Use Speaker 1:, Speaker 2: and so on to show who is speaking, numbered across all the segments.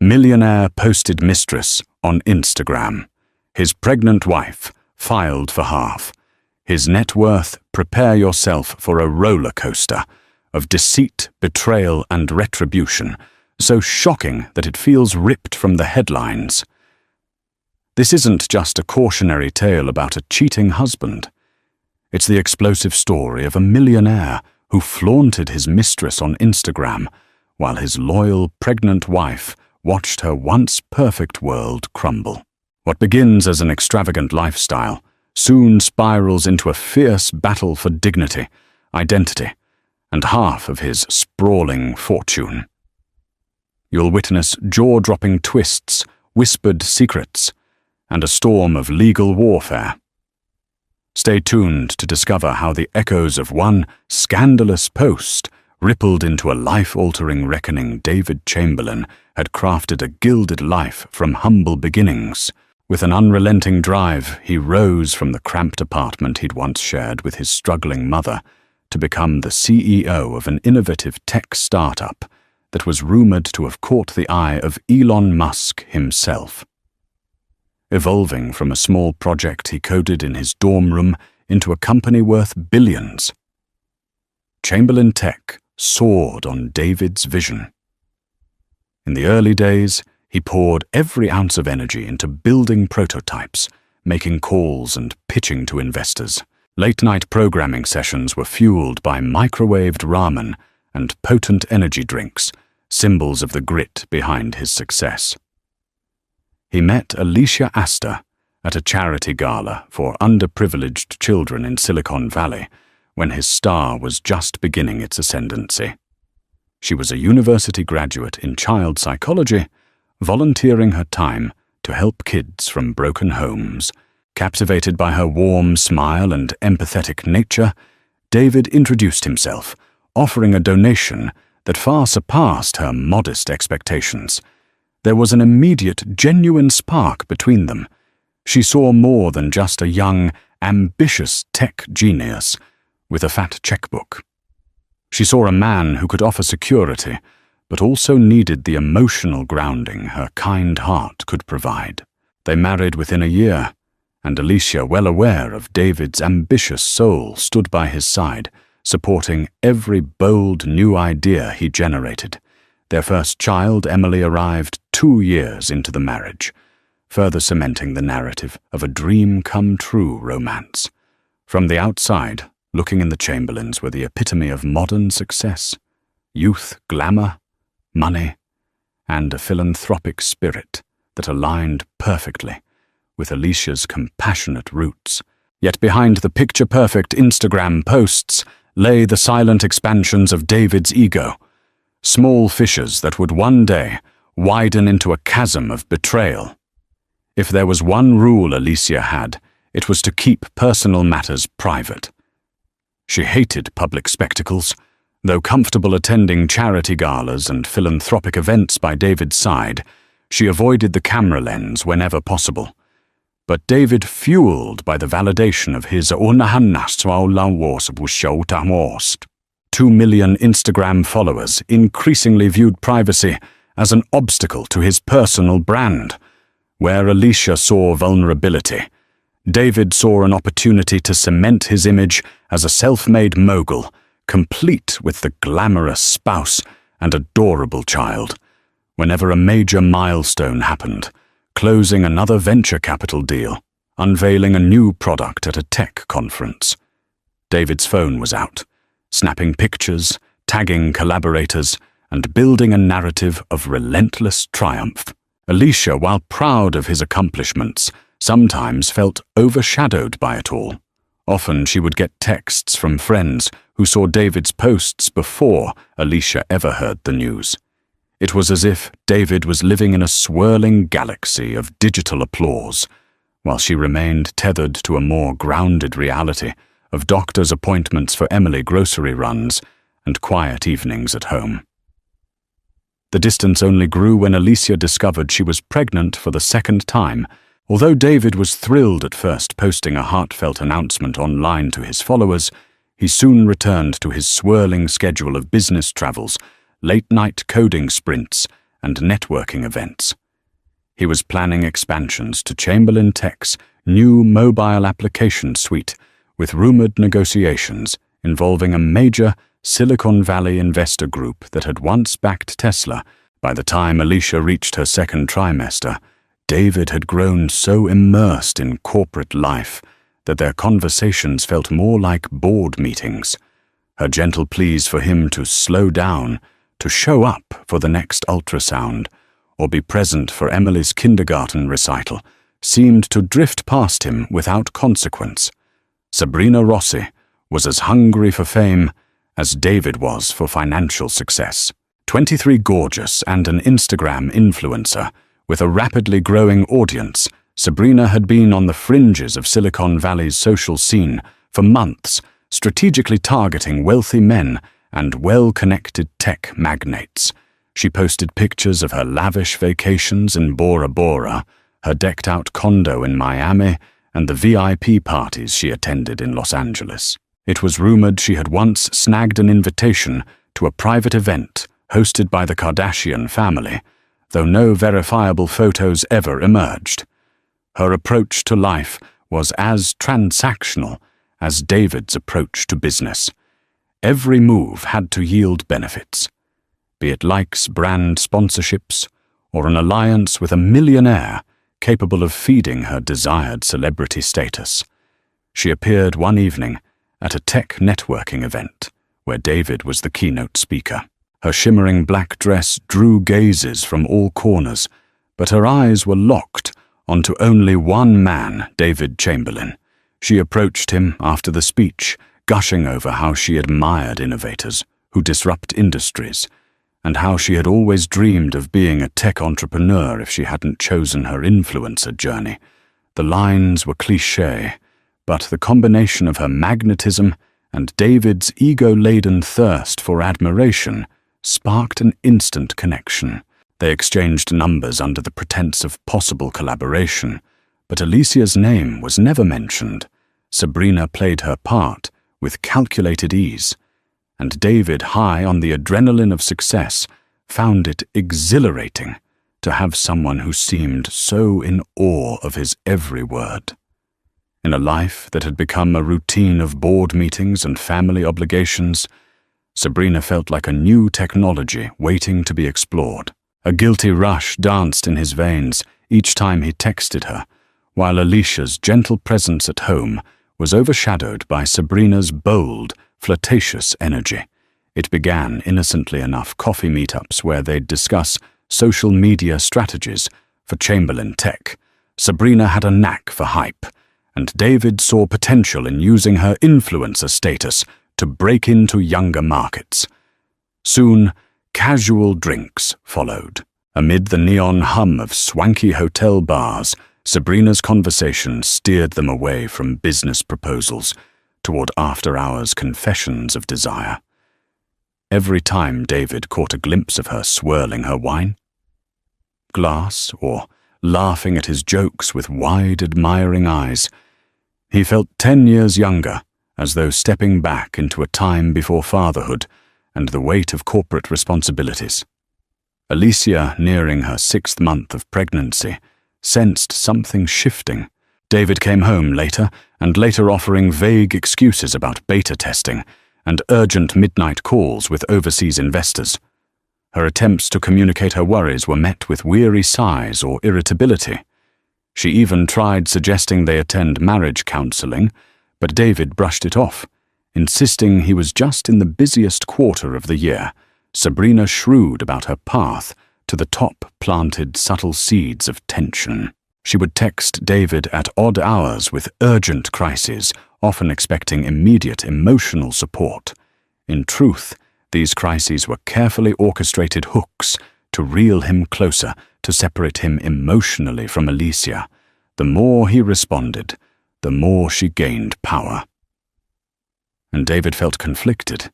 Speaker 1: Millionaire posted Mistress on Instagram. His pregnant wife filed for half. His net worth, prepare yourself for a roller coaster of deceit, betrayal, and retribution, so shocking that it feels ripped from the headlines. This isn't just a cautionary tale about a cheating husband. It's the explosive story of a millionaire who flaunted his mistress on Instagram while his loyal, pregnant wife watched her once perfect world crumble. What begins as an extravagant lifestyle soon spirals into a fierce battle for dignity, identity, and half of his sprawling fortune. You'll witness jaw-dropping twists, whispered secrets, and a storm of legal warfare. Stay tuned to discover how the echoes of one scandalous post rippled into a life-altering reckoning David Chamberlain had crafted a gilded life from humble beginnings. With an unrelenting drive, he rose from the cramped apartment he'd once shared with his struggling mother to become the CEO of an innovative tech startup that was rumored to have caught the eye of Elon Musk himself. Evolving from a small project he coded in his dorm room into a company worth billions, Chamberlain Tech soared on David's vision. In the early days, he poured every ounce of energy into building prototypes, making calls and pitching to investors. Late-night programming sessions were fueled by microwaved ramen and potent energy drinks, symbols of the grit behind his success. He met Alicia at a charity gala for underprivileged children in Silicon Valley when his star was just beginning its ascendancy. She was a university graduate in child psychology, volunteering her time to help kids from broken homes. Captivated by her warm smile and empathetic nature, David introduced himself, offering a donation that far surpassed her modest expectations. There was an immediate, genuine spark between them. She saw more than just a young, ambitious tech genius with a fat checkbook. She saw a man who could offer security, but also needed the emotional grounding her kind heart could provide. They married within a year, and Alicia, well aware of David's ambitious soul, stood by his side, supporting every bold new idea he generated. Their first child, Emily, arrived 2 years into the marriage, further cementing the narrative of a dream-come-true romance. From the outside, looking in, the Chamberlains were the epitome of modern success: youth, glamour, money, and a philanthropic spirit that aligned perfectly with Alicia's compassionate roots. Yet behind the picture-perfect Instagram posts lay the silent expansions of David's ego, small fissures that would one day widen into a chasm of betrayal. If there was one rule Alysia had, it was to keep personal matters private. She hated public spectacles. Though comfortable attending charity galas and philanthropic events by David's side, she avoided the camera lens whenever possible. But David, fueled by the validation of his 2 million Instagram followers, increasingly viewed privacy as an obstacle to his personal brand. Where Alicia saw vulnerability, David saw an opportunity to cement his image as a self-made mogul, complete with the glamorous spouse and adorable child. Whenever a major milestone happened, closing another venture capital deal, unveiling a new product at a tech conference, David's phone was out, snapping pictures, tagging collaborators, and building a narrative of relentless triumph. Alicia, while proud of his accomplishments, sometimes felt overshadowed by it all. Often she would get texts from friends who saw David's posts before Alicia ever heard the news. It was as if David was living in a swirling galaxy of digital applause, while she remained tethered to a more grounded reality of doctor's appointments for Emily, grocery runs, and quiet evenings at home. The distance only grew when Alicia discovered she was pregnant for the second time. Although David was thrilled at first, posting a heartfelt announcement online to his followers, he soon returned to his swirling schedule of business travels, late-night coding sprints, and networking events. He was planning expansions to Chamberlain Tech's new mobile application suite, with rumored negotiations involving a major Silicon Valley investor group that had once backed Tesla. By the time Alicia reached her second trimester, David had grown so immersed in corporate life that their conversations felt more like board meetings. Her gentle pleas for him to slow down, to show up for the next ultrasound, or be present for Emily's kindergarten recital, seemed to drift past him without consequence. Sabrina Rossi was as hungry for fame as David was for financial success. 23 gorgeous and an Instagram influencer, with a rapidly growing audience, Sabrina had been on the fringes of Silicon Valley's social scene for months, strategically targeting wealthy men and well-connected tech magnates. She posted pictures of her lavish vacations in Bora Bora, her decked-out condo in Miami, and the VIP parties she attended in Los Angeles. It was rumored she had once snagged an invitation to a private event hosted by the Kardashian family, though no verifiable photos ever emerged. Her approach to life was as transactional as David's approach to business. Every move had to yield benefits, be it likes, brand sponsorships, or an alliance with a millionaire capable of feeding her desired celebrity status. She appeared one evening at a tech networking event where David was the keynote speaker. Her shimmering black dress drew gazes from all corners, but her eyes were locked onto only one man, David Chamberlain. She approached him after the speech, gushing over how she admired innovators who disrupt industries, and how she had always dreamed of being a tech entrepreneur if she hadn't chosen her influencer journey. The lines were cliché, but the combination of her magnetism and David's ego-laden thirst for admiration sparked an instant connection. They exchanged numbers under the pretense of possible collaboration, but Alysia's name was never mentioned. Sabrina played her part with calculated ease, and David, high on the adrenaline of success, found it exhilarating to have someone who seemed so in awe of his every word. In a life that had become a routine of board meetings and family obligations, Sabrina felt like a new technology waiting to be explored. A guilty rush danced in his veins each time he texted her, while Alicia's gentle presence at home was overshadowed by Sabrina's bold, flirtatious energy. It began, innocently enough, coffee meetups where they'd discuss social media strategies for Chamberlain Tech. Sabrina had a knack for hype, and David saw potential in using her influencer status to break into younger markets. Soon, casual drinks followed. Amid the neon hum of swanky hotel bars, Sabrina's conversation steered them away from business proposals toward after-hours confessions of desire. Every time David caught a glimpse of her swirling her wine glass or laughing at his jokes with wide, admiring eyes, he felt 10 years younger, as though stepping back into a time before fatherhood and the weight of corporate responsibilities. Alysia, nearing her 6th month of pregnancy, sensed something shifting. David came home later offering vague excuses about beta testing and urgent midnight calls with overseas investors. Her attempts to communicate her worries were met with weary sighs or irritability. She even tried suggesting they attend marriage counseling, but David brushed it off, insisting he was just in the busiest quarter of the year. Sabrina shrewd about her path to the top planted subtle seeds of tension. She would text David at odd hours with urgent crises, often expecting immediate emotional support. In truth, these crises were carefully orchestrated hooks to reel him closer, to separate him emotionally from Alysia. The more he responded, the more she gained power. And David felt conflicted.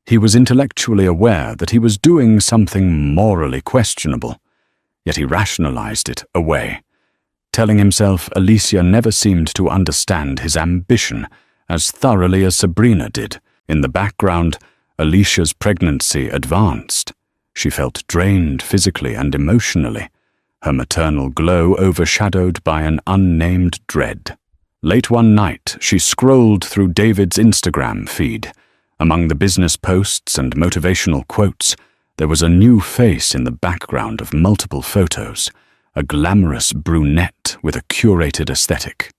Speaker 1: He was intellectually aware that he was doing something morally questionable, yet he rationalized it away, telling himself Alysia never seemed to understand his ambition as thoroughly as Sabrina did. In the background, Alicia's pregnancy advanced. She felt drained physically and emotionally, her maternal glow overshadowed by an unnamed dread. Late one night, she scrolled through David's Instagram feed. Among the business posts and motivational quotes, there was a new face in the background of multiple photos, a glamorous brunette with a curated aesthetic.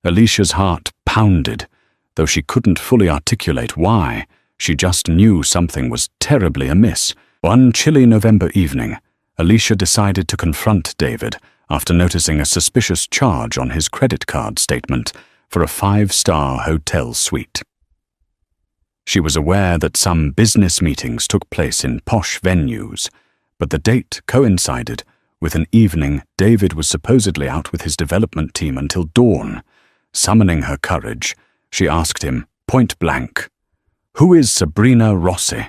Speaker 1: Alicia's heart pounded, though she couldn't fully articulate why. She just knew something was terribly amiss. One chilly November evening, Alicia decided to confront David after noticing a suspicious charge on his credit card statement for a 5-star hotel suite. She was aware that some business meetings took place in posh venues, but the date coincided with an evening David was supposedly out with his development team until dawn. Summoning her courage, she asked him, point blank, "Who is Sabrina Rossi?"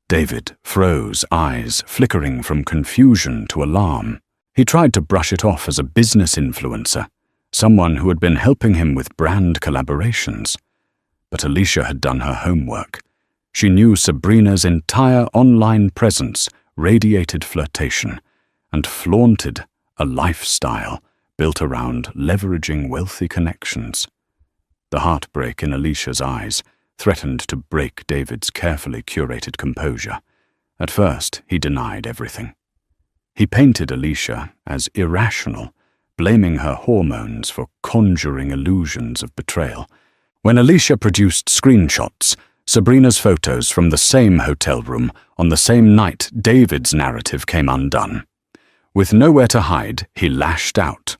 Speaker 1: David froze, eyes flickering from confusion to alarm. He tried to brush it off as a business influencer, someone who had been helping him with brand collaborations. But Alicia had done her homework. She knew Sabrina's entire online presence radiated flirtation and flaunted a lifestyle built around leveraging wealthy connections. The heartbreak in Alicia's eyes threatened to break David's carefully curated composure. At first, he denied everything. He painted Alicia as irrational, blaming her hormones for conjuring illusions of betrayal. When Alicia produced screenshots, Sabrina's photos from the same hotel room on the same night David's narrative came undone. With nowhere to hide, he lashed out.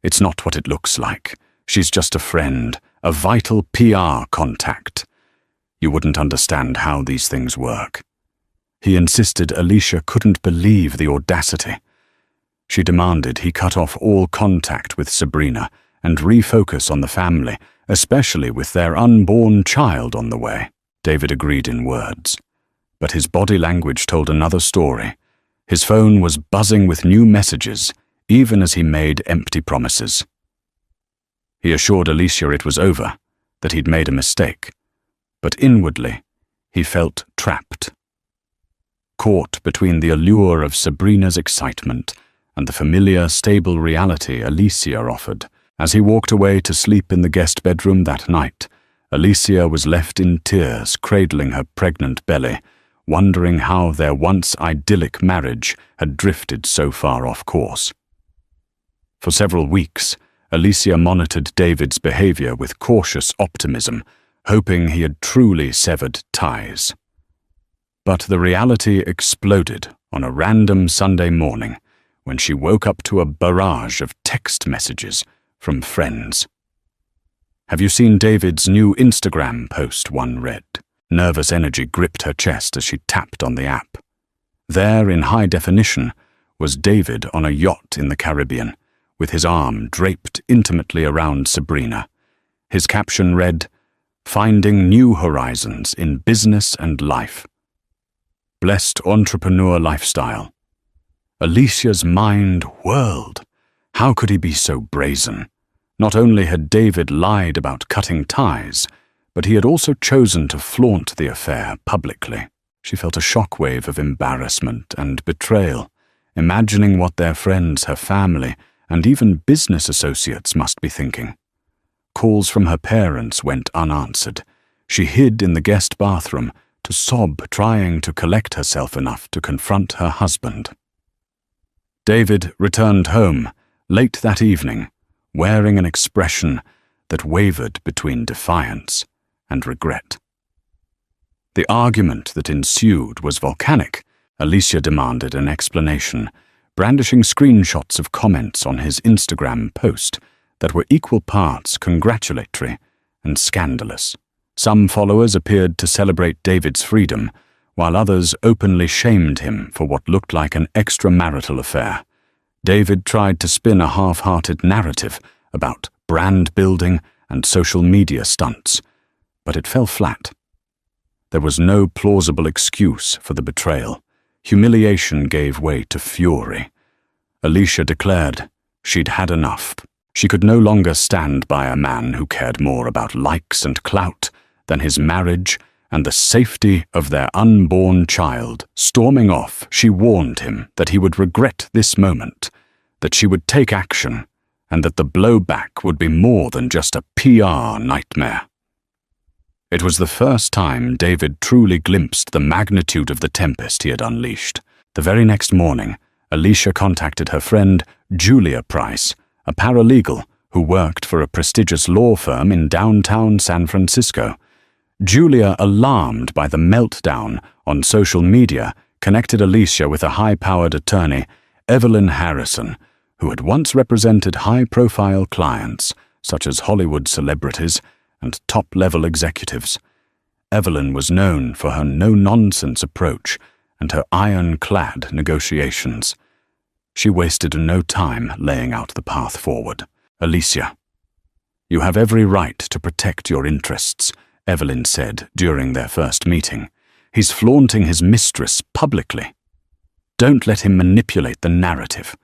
Speaker 1: "It's not what it looks like. She's just a friend, a vital PR contact. You wouldn't understand how these things work." He insisted Alicia couldn't believe the audacity. She demanded he cut off all contact with Sabrina and refocus on the family, especially with their unborn child on the way. David agreed in words, but his body language told another story. His phone was buzzing with new messages, even as he made empty promises. He assured Alicia it was over, that he'd made a mistake, but inwardly, he felt trapped. Caught between the allure of Sabrina's excitement and the familiar, stable reality Alysia offered. As he walked away to sleep in the guest bedroom that night, Alysia was left in tears, cradling her pregnant belly, wondering how their once idyllic marriage had drifted so far off course. For several weeks, Alysia monitored David's behavior with cautious optimism, hoping he had truly severed ties. But the reality exploded on a random Sunday morning when she woke up to a barrage of text messages from friends. "Have you seen David's new Instagram post?" one read. Nervous energy gripped her chest as she tapped on the app. There, in high definition, was David on a yacht in the Caribbean, with his arm draped intimately around Sabrina. His caption read, "Finding new horizons in business and life. Blessed entrepreneur lifestyle." Alicia's mind whirled. How could he be so brazen? Not only had David lied about cutting ties, but he had also chosen to flaunt the affair publicly. She felt a shockwave of embarrassment and betrayal, imagining what their friends, her family, and even business associates must be thinking. Calls from her parents went unanswered. She hid in the guest bathroom to sob, trying to collect herself enough to confront her husband. David returned home late that evening, wearing an expression that wavered between defiance and regret. The argument that ensued was volcanic. Alysia demanded an explanation, brandishing screenshots of comments on his Instagram post that were equal parts congratulatory and scandalous. Some followers appeared to celebrate David's freedom, while others openly shamed him for what looked like an extramarital affair. David tried to spin a half-hearted narrative about brand building and social media stunts, but it fell flat. There was no plausible excuse for the betrayal. Humiliation gave way to fury. Alicia declared she'd had enough. She could no longer stand by a man who cared more about likes and clout than his marriage and the safety of their unborn child. Storming off, she warned him that he would regret this moment, that she would take action, and that the blowback would be more than just a PR nightmare. It was the first time David truly glimpsed the magnitude of the tempest he had unleashed. The very next morning, Alicia contacted her friend Julia Price, a paralegal who worked for a prestigious law firm in downtown San Francisco. Julia, alarmed by the meltdown on social media, connected Alicia with a high-powered attorney, Evelyn Harrison, who had once represented high-profile clients, such as Hollywood celebrities and top-level executives. Evelyn was known for her no-nonsense approach and her ironclad negotiations. She wasted no time laying out the path forward. "Alicia, you have every right to protect your interests," Evelyn said during their first meeting. "He's flaunting his mistress publicly. Don't let him manipulate the narrative.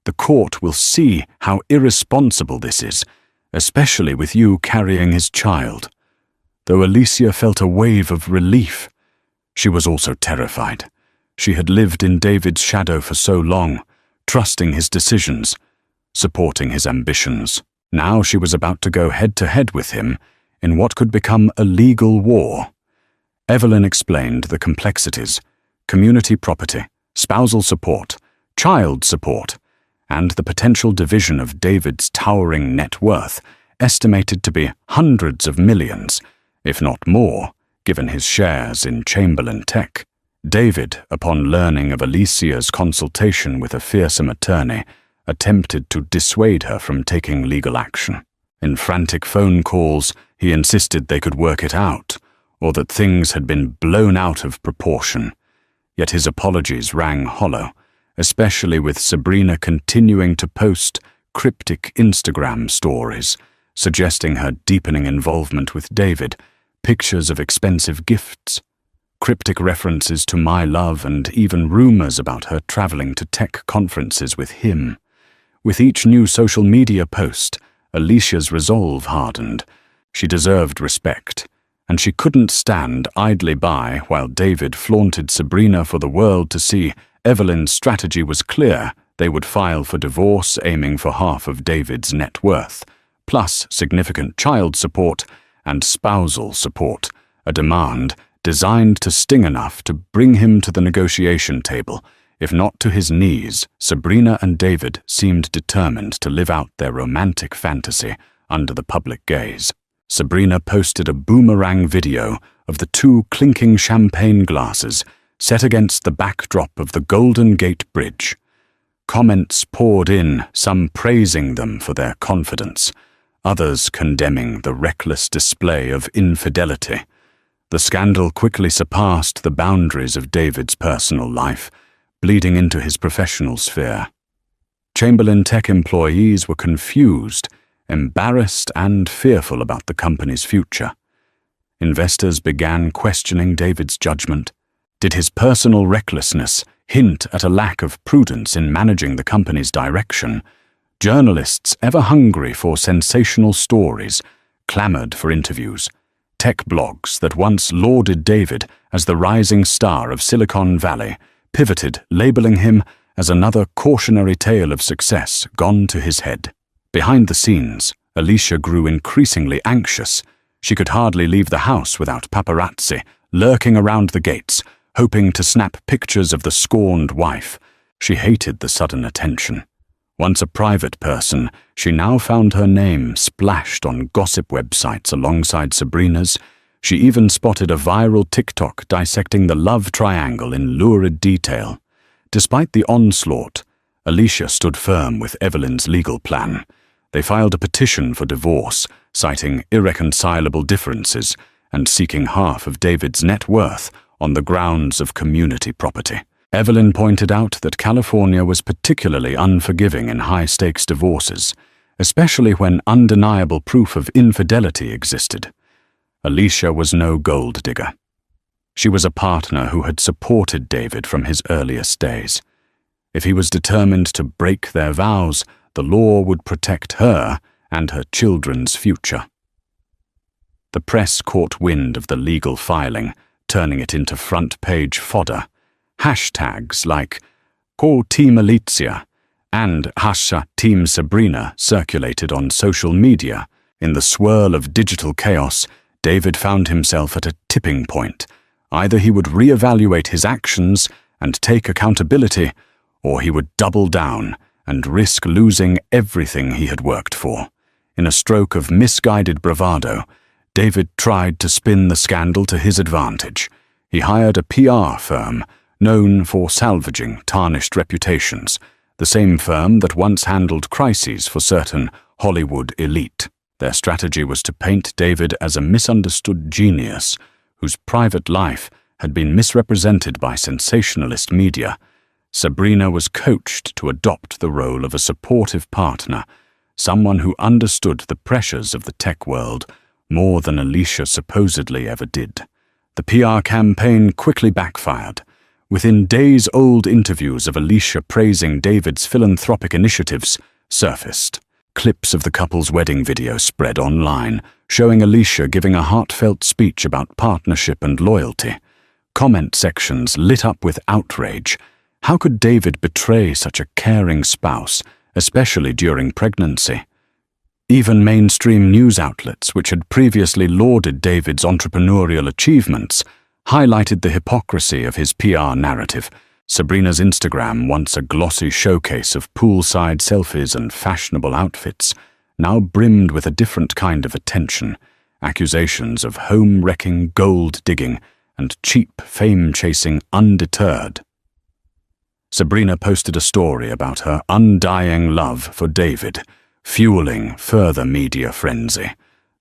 Speaker 1: The court will see how irresponsible this is, especially with you carrying his child." Though Alicia felt a wave of relief, she was also terrified. She had lived in David's shadow for so long, trusting his decisions, supporting his ambitions. Now she was about to go head-to-head with him in what could become a legal war. Evelyn explained the complexities: community property, spousal support, child support, and the potential division of David's towering net worth, estimated to be hundreds of millions, if not more, given his shares in Chamberlain Tech. David, upon learning of Alicia's consultation with a fearsome attorney, attempted to dissuade her from taking legal action. In frantic phone calls, he insisted they could work it out, or that things had been blown out of proportion. Yet his apologies rang hollow, especially with Sabrina continuing to post cryptic Instagram stories, suggesting her deepening involvement with David, pictures of expensive gifts, cryptic references to my love, and even rumors about her traveling to tech conferences with him. With each new social media post, Alicia's resolve hardened. She deserved respect, and she couldn't stand idly by while David flaunted Sabrina for the world to see. Evelyn's strategy was clear. They would file for divorce, aiming for half of David's net worth, plus significant child support and spousal support, a demand designed to sting enough to bring him to the negotiation table. If not to his knees, Sabrina and David seemed determined to live out their romantic fantasy under the public gaze. Sabrina posted a boomerang video of the two clinking champagne glasses set against the backdrop of the Golden Gate Bridge. Comments poured in, some praising them for their confidence, others condemning the reckless display of infidelity. The scandal quickly surpassed the boundaries of David's personal life, bleeding into his professional sphere. Chamberlain Tech employees were confused, embarrassed, and fearful about the company's future. Investors began questioning David's judgment. Did his personal recklessness hint at a lack of prudence in managing the company's direction? Journalists, ever hungry for sensational stories, clamored for interviews. Tech blogs that once lauded David as the rising star of Silicon Valley pivoted, labeling him as another cautionary tale of success gone to his head. Behind the scenes, Alicia grew increasingly anxious. She could hardly leave the house without paparazzi lurking around the gates, hoping to snap pictures of the scorned wife. She hated the sudden attention. Once a private person, she now found her name splashed on gossip websites alongside Sabrina's. She even spotted a viral TikTok dissecting the love triangle in lurid detail. Despite the onslaught, Alicia stood firm with Evelyn's legal plan. They filed a petition for divorce, citing irreconcilable differences and seeking half of David's net worth on the grounds of community property. Evelyn pointed out that California was particularly unforgiving in high-stakes divorces, especially when undeniable proof of infidelity existed. Alicia was no gold digger. She was a partner who had supported David from his earliest days. If he was determined to break their vows, the law would protect her and her children's future. The press caught wind of the legal filing, turning it into front-page fodder. Hashtags like "Call Team Alysia" and #Team Sabrina circulated on social media. In the swirl of digital chaos, David found himself at a tipping point. Either he would reevaluate his actions and take accountability, or he would double down and risk losing everything he had worked for. In a stroke of misguided bravado, David tried to spin the scandal to his advantage. He hired a PR firm known for salvaging tarnished reputations, the same firm that once handled crises for certain Hollywood elite. Their strategy was to paint David as a misunderstood genius whose private life had been misrepresented by sensationalist media. Sabrina was coached to adopt the role of a supportive partner, someone who understood the pressures of the tech world more than Alicia supposedly ever did. The PR campaign quickly backfired. Within days-old interviews of Alicia praising David's philanthropic initiatives surfaced. Clips of the couple's wedding video spread online, showing Alicia giving a heartfelt speech about partnership and loyalty. Comment sections lit up with outrage. How could David betray such a caring spouse, especially during pregnancy? Even mainstream news outlets, which had previously lauded David's entrepreneurial achievements, highlighted the hypocrisy of his PR narrative. Sabrina's Instagram, once a glossy showcase of poolside selfies and fashionable outfits, now brimmed with a different kind of attention. Accusations of home-wrecking, gold-digging, and cheap fame-chasing undeterred. Sabrina posted a story about her undying love for David, fueling further media frenzy.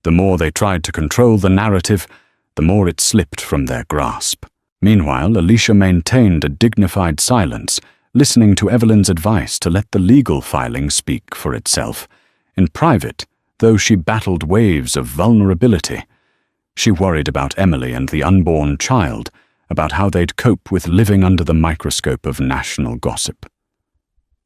Speaker 1: The more they tried to control the narrative, the more it slipped from their grasp. Meanwhile, Alicia maintained a dignified silence, listening to Evelyn's advice to let the legal filing speak for itself. In private, though she battled waves of vulnerability, she worried about Emily and the unborn child, about how they'd cope with living under the microscope of national gossip.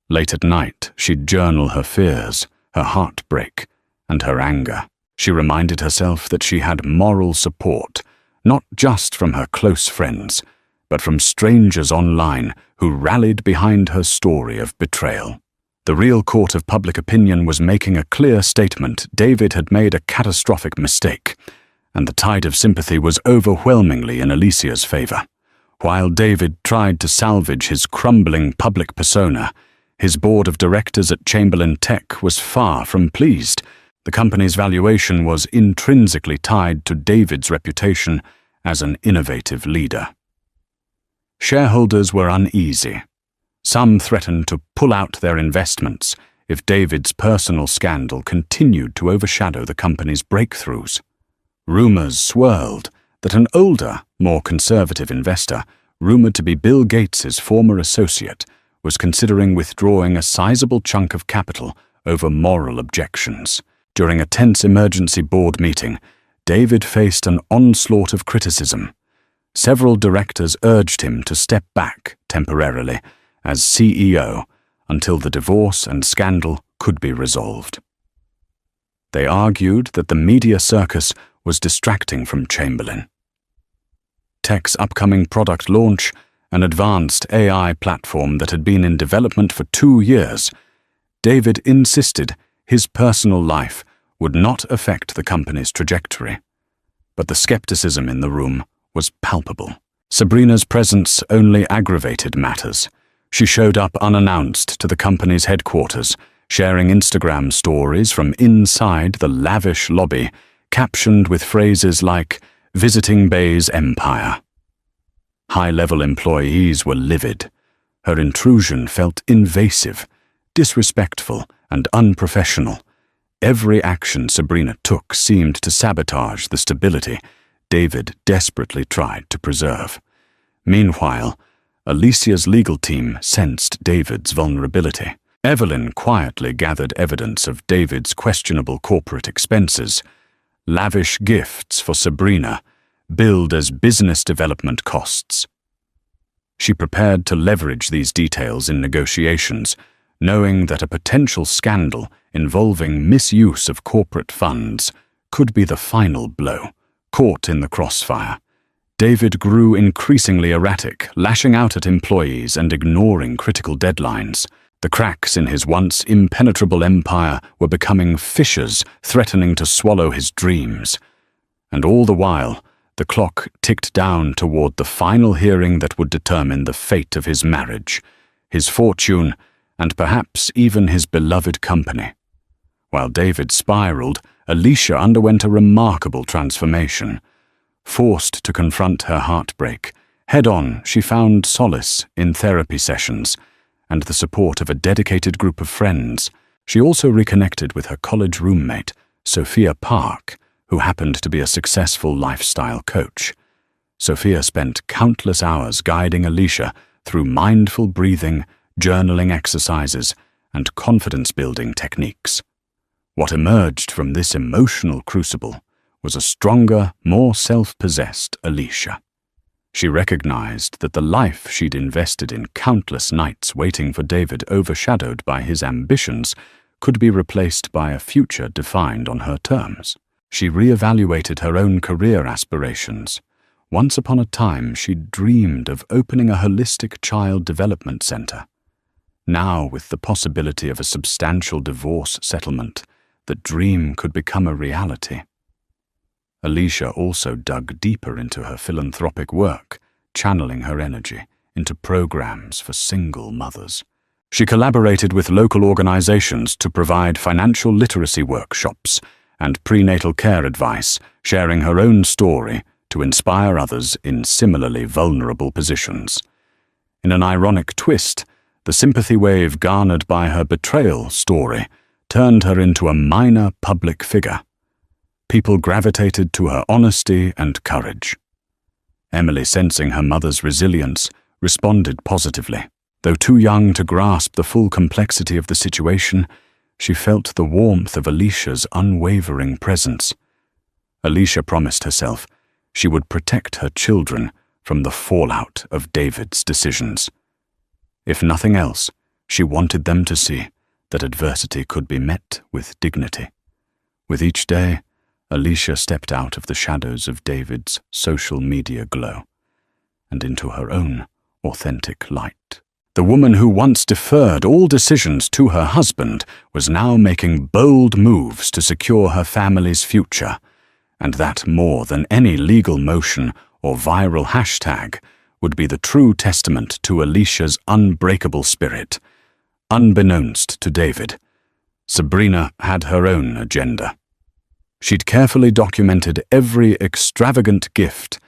Speaker 1: Late at night, she'd journal her fears, her heartbreak, and her anger. She reminded herself that she had moral support, not just from her close friends, but from strangers online who rallied behind her story of betrayal. The real court of public opinion was making a clear statement. David had made a catastrophic mistake, and the tide of sympathy was overwhelmingly in Alicia's favor. While David tried to salvage his crumbling public persona, his board of directors at Chamberlain Tech was far from pleased. The company's valuation was intrinsically tied to David's reputation as an innovative leader. Shareholders were uneasy. Some threatened to pull out their investments if David's personal scandal continued to overshadow the company's breakthroughs. Rumors swirled that an older, more conservative investor, rumored to be Bill Gates's former associate, was considering withdrawing a sizable chunk of capital over moral objections. During a tense emergency board meeting, David faced an onslaught of criticism. Several directors urged him to step back temporarily as CEO until the divorce and scandal could be resolved. They argued that the media circus was distracting from Chamberlain. Tech's upcoming product launch, an advanced AI platform that had been in development for 2 years, David insisted his personal life would not affect the company's trajectory. But the skepticism in the room was palpable. Sabrina's presence only aggravated matters. She showed up unannounced to the company's headquarters, sharing Instagram stories from inside the lavish lobby, captioned with phrases like, "Visiting Bay's Empire." High-level employees were livid. Her intrusion felt invasive, disrespectful, and unprofessional. Every action Sabrina took seemed to sabotage the stability David desperately tried to preserve. Meanwhile, Alicia's legal team sensed David's vulnerability. Evelyn quietly gathered evidence of David's questionable corporate expenses. Lavish gifts for Sabrina, billed as business development costs. She prepared to leverage these details in negotiations, knowing that a potential scandal involving misuse of corporate funds could be the final blow. Caught in the crossfire, David grew increasingly erratic, lashing out at employees and ignoring critical deadlines. The cracks in his once impenetrable empire were becoming fissures threatening to swallow his dreams. And all the while, the clock ticked down toward the final hearing that would determine the fate of his marriage, his fortune, and perhaps even his beloved company. While David spiraled, Alicia underwent a remarkable transformation. Forced to confront her heartbreak, head-on she found solace in therapy sessions and the support of a dedicated group of friends. She also reconnected with her college roommate, Sophia Park, who happened to be a successful lifestyle coach. Sophia spent countless hours guiding Alicia through mindful breathing, journaling exercises, and confidence-building techniques. What emerged from this emotional crucible was a stronger, more self-possessed Alicia. She recognized that the life she'd invested in countless nights waiting for David, overshadowed by his ambitions, could be replaced by a future defined on her terms. She reevaluated her own career aspirations. Once upon a time, she'd dreamed of opening a holistic child development center. Now, with the possibility of a substantial divorce settlement, the dream could become a reality. Alicia also dug deeper into her philanthropic work, channeling her energy into programs for single mothers. She collaborated with local organizations to provide financial literacy workshops and prenatal care advice, sharing her own story to inspire others in similarly vulnerable positions. In an ironic twist, the sympathy wave garnered by her betrayal story turned her into a minor public figure. People gravitated to her honesty and courage. Emily, sensing her mother's resilience, responded positively. Though too young to grasp the full complexity of the situation, she felt the warmth of Alicia's unwavering presence. Alicia promised herself she would protect her children from the fallout of David's decisions. If nothing else, she wanted them to see that adversity could be met with dignity. With each day, Alicia stepped out of the shadows of David's social media glow and into her own authentic light. The woman who once deferred all decisions to her husband was now making bold moves to secure her family's future, and that more than any legal motion or viral hashtag would be the true testament to Alicia's unbreakable spirit. Unbeknownst to David, Sabrina had her own agenda. She'd carefully documented every extravagant gift,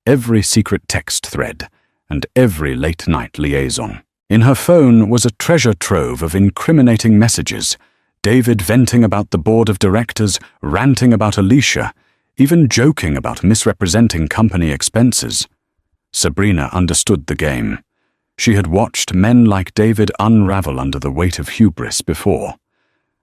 Speaker 1: every secret text thread, and every late-night liaison. In her phone was a treasure trove of incriminating messages, David venting about the board of directors, ranting about Alicia, even joking about misrepresenting company expenses. Sabrina understood the game. She had watched men like David unravel under the weight of hubris before,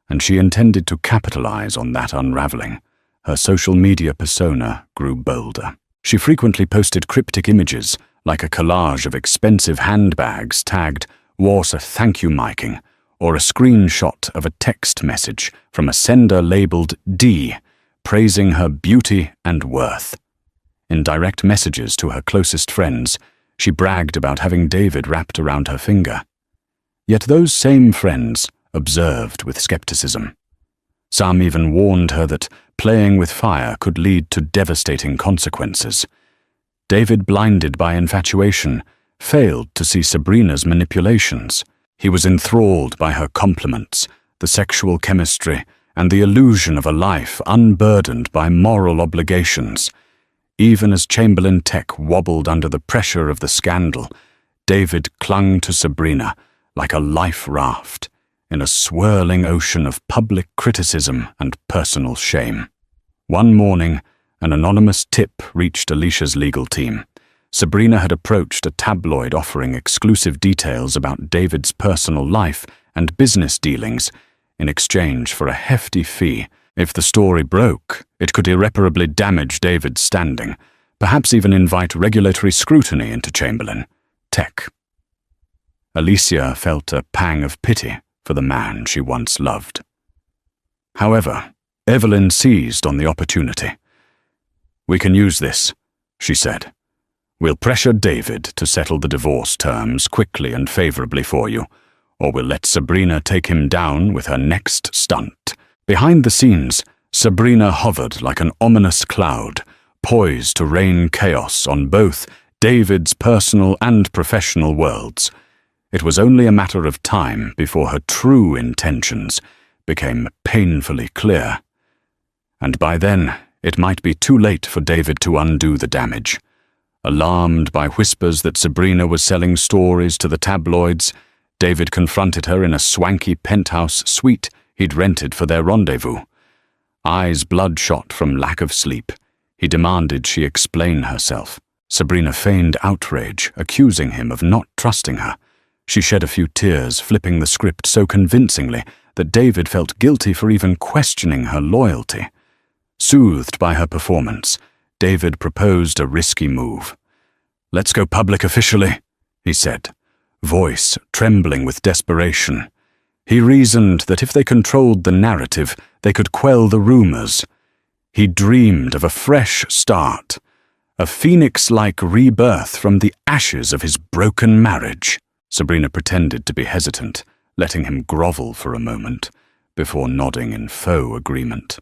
Speaker 1: and she intended to capitalize on that unraveling. Her social media persona grew bolder. She frequently posted cryptic images, like a collage of expensive handbags tagged "Was a thank you miking," or a screenshot of a text message from a sender labeled D, praising her beauty and worth. In direct messages to her closest friends, she bragged about having David wrapped around her finger. Yet those same friends observed with skepticism. Some even warned her that playing with fire could lead to devastating consequences. David, blinded by infatuation, failed to see Sabrina's manipulations. He was enthralled by her compliments, the sexual chemistry, and the illusion of a life unburdened by moral obligations. Even as Chamberlain tech wobbled under the pressure of the scandal, David clung to Sabrina like a life raft in a swirling ocean of public criticism and personal shame. One morning, an anonymous tip reached Alicia's legal team. Sabrina had approached a tabloid offering exclusive details about David's personal life and business dealings in exchange for a hefty fee. If the story broke, it could irreparably damage David's standing, perhaps even invite regulatory scrutiny into Chamberlain tech. Alicia felt a pang of pity for the man she once loved. However, Evelyn seized on the opportunity. "We can use this," she said. "We'll pressure David to settle the divorce terms quickly and favorably for you, or we'll let Sabrina take him down with her next stunt." Behind the scenes, Sabrina hovered like an ominous cloud, poised to rain chaos on both David's personal and professional worlds. It was only a matter of time before her true intentions became painfully clear. And by then, it might be too late for David to undo the damage. Alarmed by whispers that Sabrina was selling stories to the tabloids, David confronted her in a swanky penthouse suite he'd rented for their rendezvous. Eyes bloodshot from lack of sleep, he demanded she explain herself. Sabrina feigned outrage, accusing him of not trusting her. She shed a few tears, flipping the script so convincingly that David felt guilty for even questioning her loyalty. Soothed by her performance, David proposed a risky move. "Let's go public officially," he said, voice trembling with desperation. He reasoned that if they controlled the narrative, they could quell the rumors. He dreamed of a fresh start, a phoenix-like rebirth from the ashes of his broken marriage. Sabrina pretended to be hesitant, letting him grovel for a moment, before nodding in faux agreement.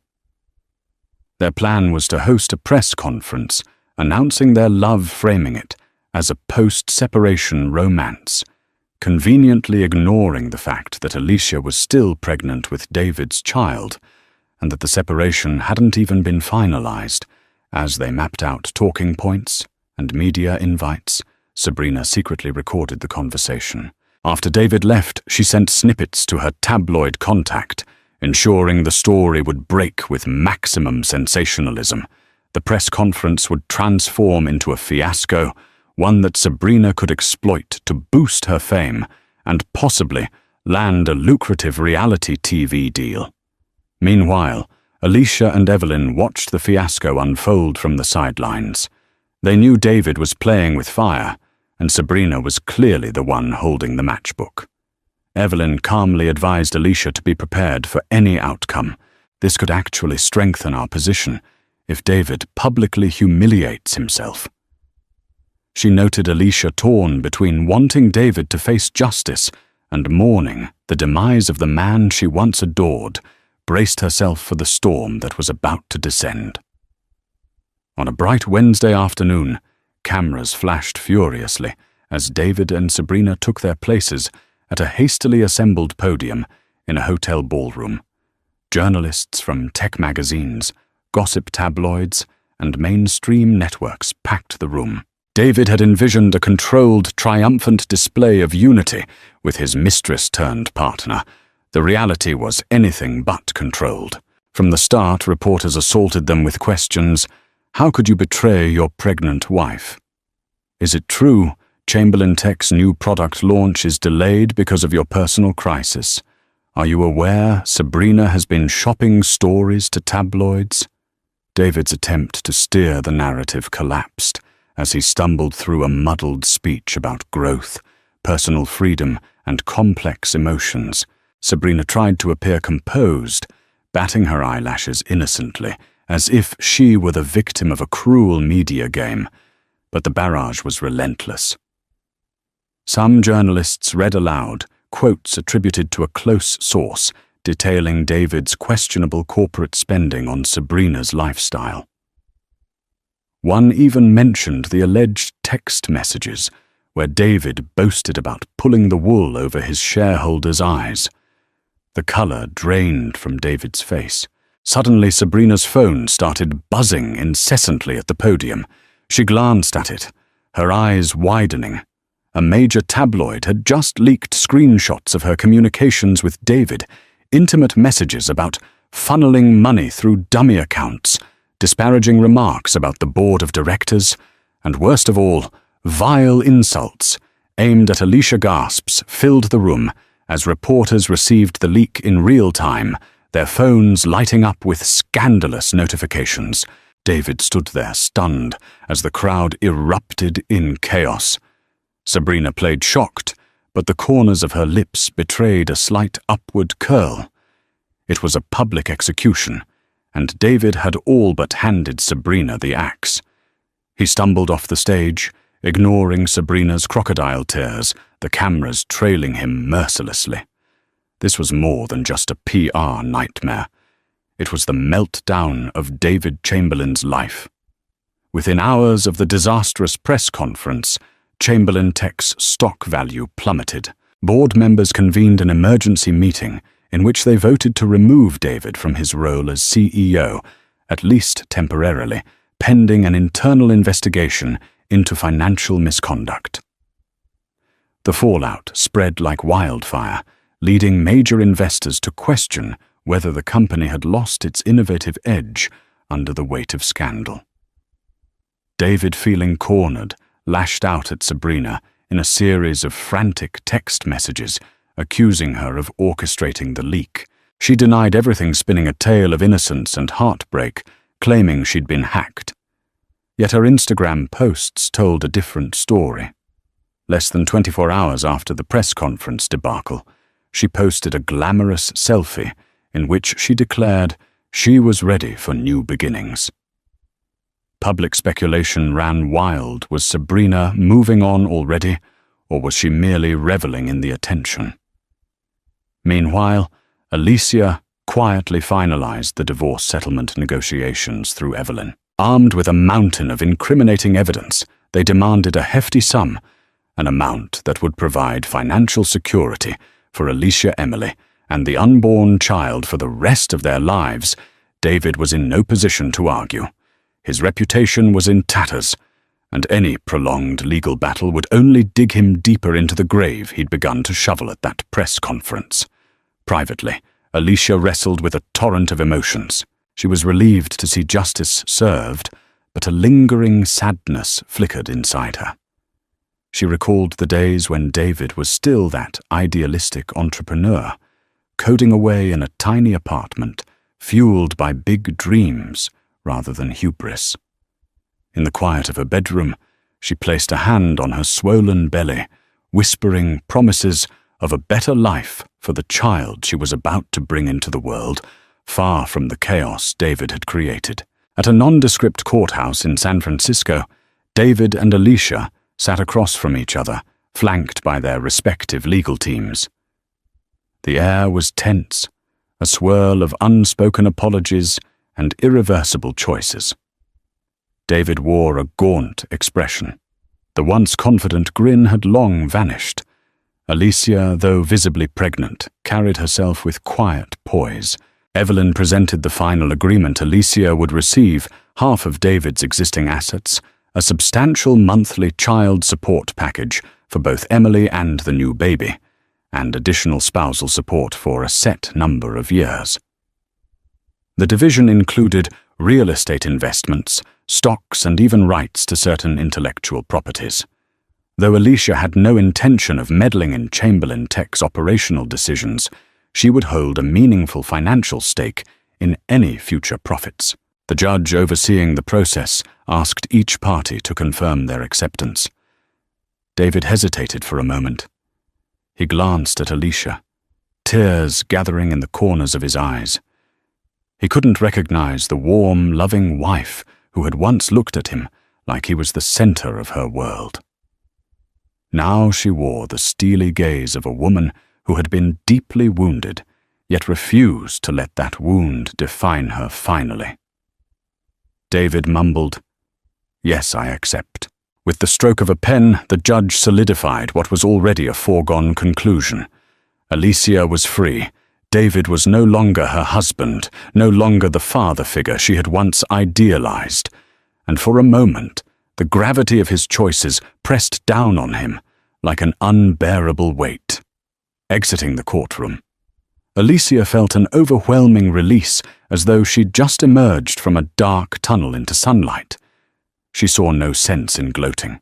Speaker 1: Their plan was to host a press conference, announcing their love, framing it as a post-separation romance, conveniently ignoring the fact that Alicia was still pregnant with David's child, and that the separation hadn't even been finalized. As they mapped out talking points and media invites, Sabrina secretly recorded the conversation. After David left, she sent snippets to her tabloid contact, ensuring the story would break with maximum sensationalism. The press conference would transform into a fiasco, one that Sabrina could exploit to boost her fame and possibly land a lucrative reality TV deal. Meanwhile, Alicia and Evelyn watched the fiasco unfold from the sidelines. They knew David was playing with fire, and Sabrina was clearly the one holding the matchbook. Evelyn calmly advised Alicia to be prepared for any outcome. This could actually strengthen our position if David publicly humiliates himself. She noted Alicia torn between wanting David to face justice and mourning the demise of the man she once adored, braced herself for the storm that was about to descend. On a bright Wednesday afternoon, cameras flashed furiously as David and Sabrina took their places at a hastily assembled podium in a hotel ballroom. Journalists from tech magazines, gossip tabloids, and mainstream networks packed the room. David had envisioned a controlled, triumphant display of unity with his mistress-turned-partner. The reality was anything but controlled. From the start, reporters assaulted them with questions. How could you betray your pregnant wife? Is it true Chamberlain Tech's new product launch is delayed because of your personal crisis? Are you aware Sabrina has been shopping stories to tabloids? David's attempt to steer the narrative collapsed as he stumbled through a muddled speech about growth, personal freedom, and complex emotions. Sabrina tried to appear composed, batting her eyelashes innocently, as if she were the victim of a cruel media game, but the barrage was relentless. Some journalists read aloud quotes attributed to a close source, detailing David's questionable corporate spending on Sabrina's lifestyle. One even mentioned the alleged text messages, where David boasted about pulling the wool over his shareholders' eyes. The color drained from David's face. Suddenly, Sabrina's phone started buzzing incessantly at the podium. She glanced at it, her eyes widening. A major tabloid had just leaked screenshots of her communications with David, intimate messages about funneling money through dummy accounts, disparaging remarks about the board of directors, and worst of all, vile insults aimed at Alicia. Gasps filled the room as reporters received the leak in real time, their phones lighting up with scandalous notifications. David stood there stunned as the crowd erupted in chaos. Sabrina played shocked, but the corners of her lips betrayed a slight upward curl. It was a public execution, and David had all but handed Sabrina the axe. He stumbled off the stage, ignoring Sabrina's crocodile tears, the cameras trailing him mercilessly. This was more than just a PR nightmare. It was the meltdown of David Chamberlain's life. Within hours of the disastrous press conference, Chamberlain Tech's stock value plummeted. Board members convened an emergency meeting in which they voted to remove David from his role as CEO, at least temporarily, pending an internal investigation into financial misconduct. The fallout spread like wildfire, leading major investors to question whether the company had lost its innovative edge under the weight of scandal. David, feeling cornered, lashed out at Sabrina in a series of frantic text messages, accusing her of orchestrating the leak. She denied everything, spinning a tale of innocence and heartbreak, claiming she'd been hacked. Yet her Instagram posts told a different story. Less than 24 hours after the press conference debacle, she posted a glamorous selfie in which she declared she was ready for new beginnings. Public speculation ran wild. Was Sabrina moving on already, or was she merely reveling in the attention? Meanwhile, Alysia quietly finalized the divorce settlement negotiations through Evelyn. Armed with a mountain of incriminating evidence, they demanded a hefty sum, an amount that would provide financial security for Alicia Emily and the unborn child for the rest of their lives. David was in no position to argue. His reputation was in tatters, and any prolonged legal battle would only dig him deeper into the grave he'd begun to shovel at that press conference. Privately, Alicia wrestled with a torrent of emotions. She was relieved to see justice served, but a lingering sadness flickered inside her. She recalled the days when David was still that idealistic entrepreneur, coding away in a tiny apartment, fueled by big dreams rather than hubris. In the quiet of her bedroom, she placed a hand on her swollen belly, whispering promises of a better life for the child she was about to bring into the world, far from the chaos David had created. At a nondescript courthouse in San Francisco, David and Alicia sat across from each other, flanked by their respective legal teams. The air was tense, a swirl of unspoken apologies and irreversible choices. David wore a gaunt expression. The once confident grin had long vanished. Alicia, though visibly pregnant, carried herself with quiet poise. Evelyn presented the final agreement. Alicia would receive half of David's existing assets, a substantial monthly child support package for both Emily and the new baby, and additional spousal support for a set number of years. The division included real estate investments, stocks, and even rights to certain intellectual properties. Though Alicia had no intention of meddling in Chamberlain Tech's operational decisions, she would hold a meaningful financial stake in any future profits. The judge overseeing the process asked each party to confirm their acceptance. David hesitated for a moment. He glanced at Alicia, tears gathering in the corners of his eyes. He couldn't recognize the warm, loving wife who had once looked at him like he was the center of her world. Now she wore the steely gaze of a woman who had been deeply wounded, yet refused to let that wound define her finally. David mumbled, "Yes, I accept." With the stroke of a pen, the judge solidified what was already a foregone conclusion. Alicia was free. David was no longer her husband, no longer the father figure she had once idealized, and for a moment, the gravity of his choices pressed down on him like an unbearable weight. Exiting the courtroom, Alicia felt an overwhelming release, as though she'd just emerged from a dark tunnel into sunlight. She saw no sense in gloating.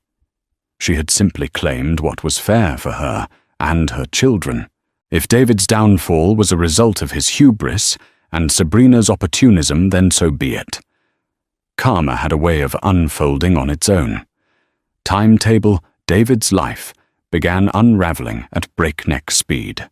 Speaker 1: She had simply claimed what was fair for her and her children. If David's downfall was a result of his hubris and Sabrina's opportunism, then so be it. Karma had a way of unfolding on its own. Timetable, David's life, began unraveling at breakneck speed.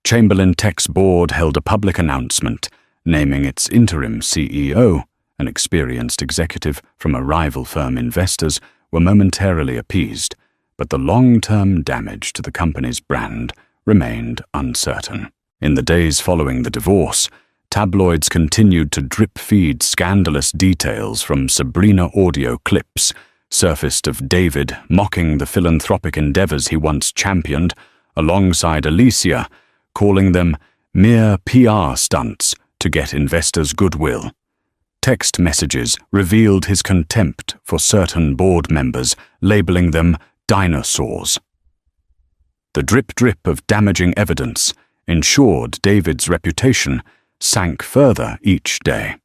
Speaker 1: Chamberlain Tech's board held a public announcement, naming its interim CEO, an experienced executive from a rival firm, investors were momentarily appeased, but the long-term damage to the company's brand remained uncertain. In the days following the divorce, tabloids continued to drip-feed scandalous details from Sabrina audio clips surfaced of David mocking the philanthropic endeavors he once championed, alongside Alysia, calling them mere PR stunts to get investors' goodwill. Text messages revealed his contempt for certain board members, labeling them dinosaurs. The drip-drip of damaging evidence ensured David's reputation sank further each day.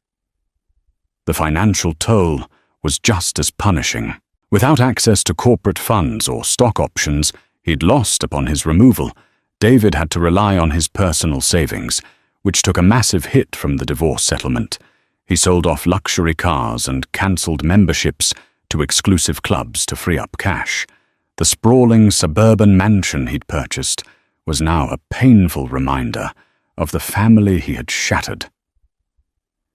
Speaker 1: The financial toll was just as punishing. Without access to corporate funds or stock options he'd lost upon his removal, David had to rely on his personal savings, which took a massive hit from the divorce settlement. He sold off luxury cars and cancelled memberships to exclusive clubs to free up cash. The sprawling suburban mansion he'd purchased was now a painful reminder of the family he had shattered.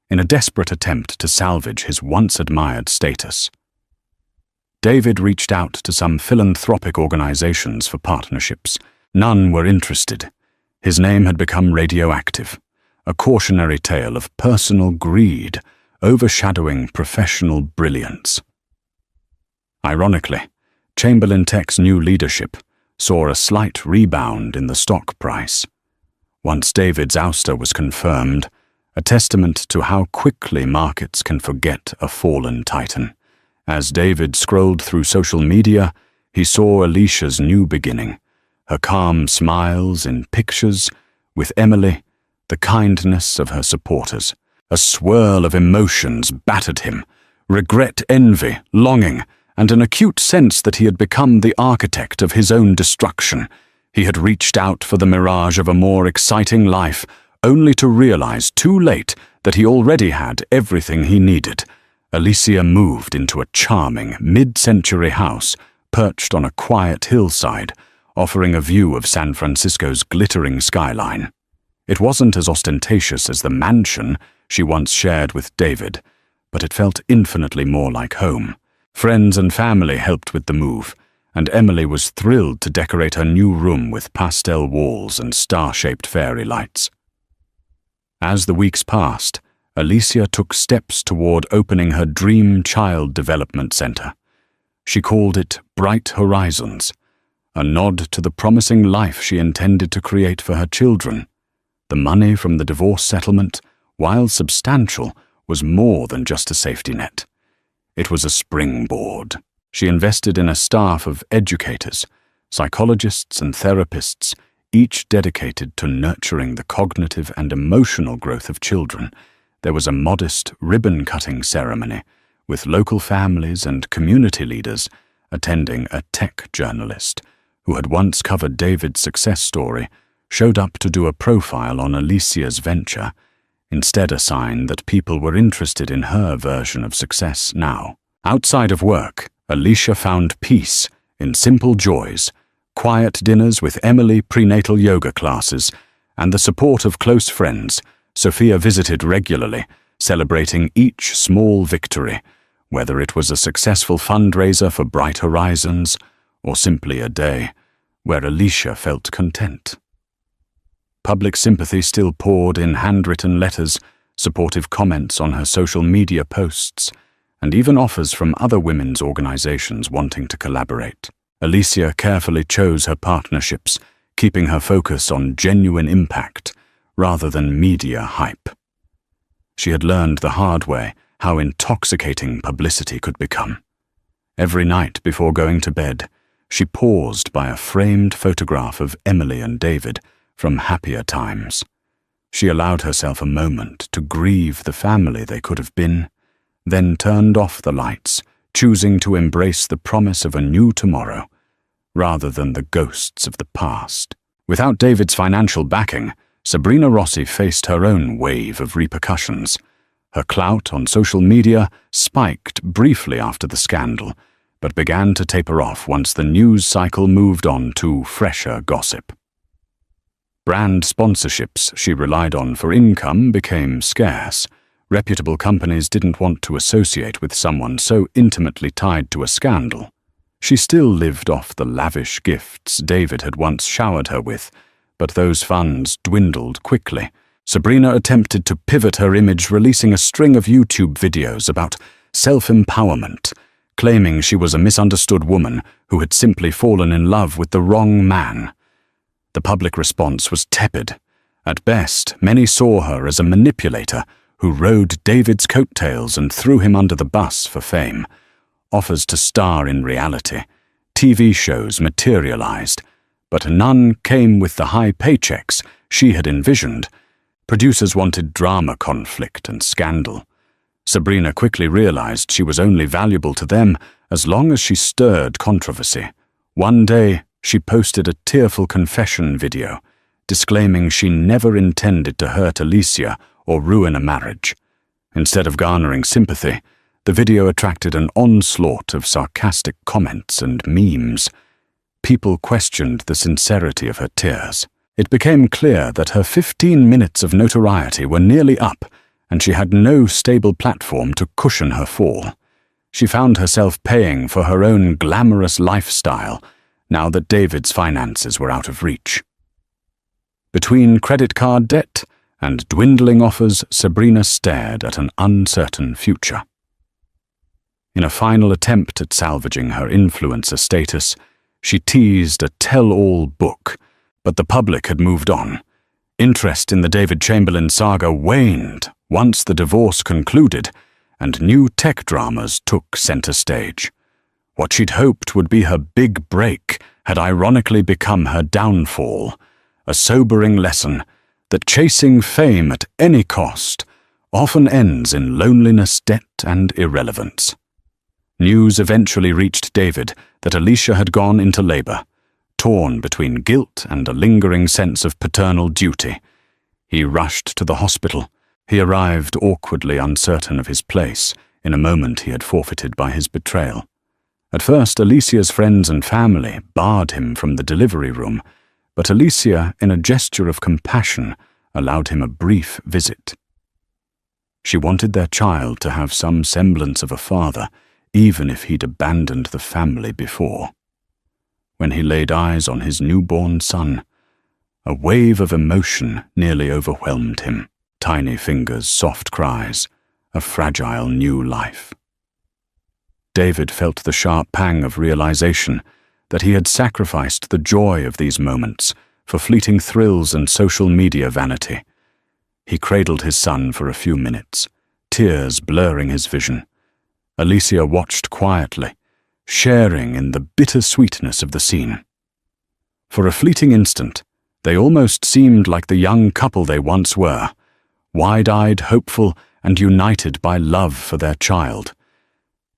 Speaker 1: In a desperate attempt to salvage his once-admired status, David reached out to some philanthropic organizations for partnerships. None were interested. His name had become radioactive, a cautionary tale of personal greed overshadowing professional brilliance. Ironically, Chamberlain Tech's new leadership saw a slight rebound in the stock price. Once David's ouster was confirmed, a testament to how quickly markets can forget a fallen titan. As David scrolled through social media, he saw Alicia's new beginning, her calm smiles in pictures, with Emily, the kindness of her supporters. A swirl of emotions battered him: regret, envy, longing, and an acute sense that he had become the architect of his own destruction. He had reached out for the mirage of a more exciting life, only to realize too late that he already had everything he needed. Alysia moved into a charming, mid-century house perched on a quiet hillside, offering a view of San Francisco's glittering skyline. It wasn't as ostentatious as the mansion she once shared with David, but it felt infinitely more like home. Friends and family helped with the move, and Emily was thrilled to decorate her new room with pastel walls and star-shaped fairy lights. As the weeks passed, Alysia took steps toward opening her dream child development center. She called it Bright Horizons, a nod to the promising life she intended to create for her children. The money from the divorce settlement, while substantial, was more than just a safety net. It was a springboard. She invested in a staff of educators, psychologists and therapists, each dedicated to nurturing the cognitive and emotional growth of children. There was a modest ribbon-cutting ceremony, with local families and community leaders attending. A tech journalist, who had once covered David's success story, showed up to do a profile on Alicia's venture, instead a sign that people were interested in her version of success now. Outside of work, Alysia found peace in simple joys: quiet dinners with Emily, prenatal yoga classes, and the support of close friends. Sophia visited regularly, celebrating each small victory, whether it was a successful fundraiser for Bright Horizons or simply a day where Alysia felt content. Public sympathy still poured in handwritten letters, supportive comments on her social media posts, and even offers from other women's organizations wanting to collaborate. Alysia carefully chose her partnerships, keeping her focus on genuine impact rather than media hype. She had learned the hard way how intoxicating publicity could become. Every night before going to bed, she paused by a framed photograph of Emily and David from happier times. She allowed herself a moment to grieve the family they could have been, then turned off the lights, choosing to embrace the promise of a new tomorrow, rather than the ghosts of the past. Without David's financial backing, Sabrina Rossi faced her own wave of repercussions. Her clout on social media spiked briefly after the scandal, but began to taper off once the news cycle moved on to fresher gossip. Brand sponsorships she relied on for income became scarce. Reputable companies didn't want to associate with someone so intimately tied to a scandal. She still lived off the lavish gifts David had once showered her with, but those funds dwindled quickly. Sabrina attempted to pivot her image, releasing a string of YouTube videos about self-empowerment, claiming she was a misunderstood woman who had simply fallen in love with the wrong man. The public response was tepid. At best, many saw her as a manipulator who rode David's coattails and threw him under the bus for fame. Offers to star in reality, TV shows materialized, but none came with the high paychecks she had envisioned. Producers wanted drama, conflict, and scandal. Sabrina quickly realized she was only valuable to them as long as she stirred controversy. One day, she posted a tearful confession video, disclaiming she never intended to hurt Alysia or ruin a marriage. Instead of garnering sympathy, the video attracted an onslaught of sarcastic comments and memes. People questioned the sincerity of her tears. It became clear that her 15 minutes of notoriety were nearly up, and she had no stable platform to cushion her fall. She found herself paying for her own glamorous lifestyle, now that David's finances were out of reach. Between credit card debt and dwindling offers, Sabrina stared at an uncertain future. In a final attempt at salvaging her influencer status, she teased a tell-all book, but the public had moved on. Interest in the David Chamberlain saga waned once the divorce concluded, and new tech dramas took center stage. What she'd hoped would be her big break had ironically become her downfall, a sobering lesson that chasing fame at any cost often ends in loneliness, debt, and irrelevance. News eventually reached David that Alicia had gone into labor, torn between guilt and a lingering sense of paternal duty. He rushed to the hospital. He arrived awkwardly uncertain of his place in a moment he had forfeited by his betrayal. At first, Alicia's friends and family barred him from the delivery room, but Alysia, in a gesture of compassion, allowed him a brief visit. She wanted their child to have some semblance of a father, even if he'd abandoned the family before. When he laid eyes on his newborn son, a wave of emotion nearly overwhelmed him. Tiny fingers, soft cries, a fragile new life. David felt the sharp pang of realization that he had sacrificed the joy of these moments for fleeting thrills and social media vanity. He cradled his son for a few minutes, tears blurring his vision. Alysia watched quietly, sharing in the bitter sweetness of the scene. For a fleeting instant, they almost seemed like the young couple they once were, wide-eyed, hopeful, and united by love for their child.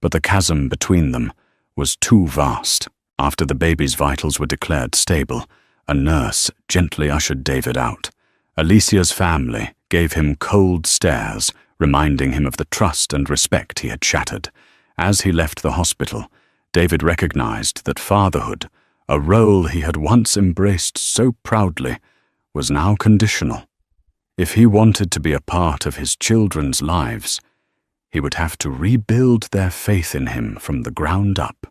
Speaker 1: But the chasm between them was too vast. After the baby's vitals were declared stable, a nurse gently ushered David out. Alysia's family gave him cold stares, reminding him of the trust and respect he had shattered. As he left the hospital, David recognized that fatherhood, a role he had once embraced so proudly, was now conditional. If he wanted to be a part of his children's lives, he would have to rebuild their faith in him from the ground up,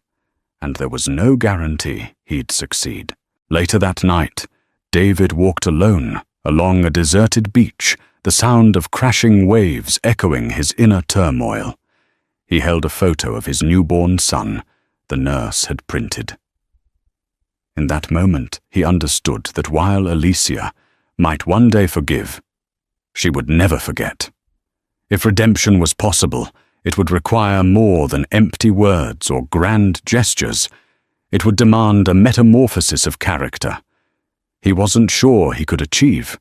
Speaker 1: and there was no guarantee he'd succeed. Later that night, David walked alone along a deserted beach, the sound of crashing waves echoing his inner turmoil. He held a photo of his newborn son the nurse had printed. In that moment, he understood that while Alysia might one day forgive, she would never forget. If redemption was possible, it would require more than empty words or grand gestures. It would demand a metamorphosis of character he wasn't sure he could achieve.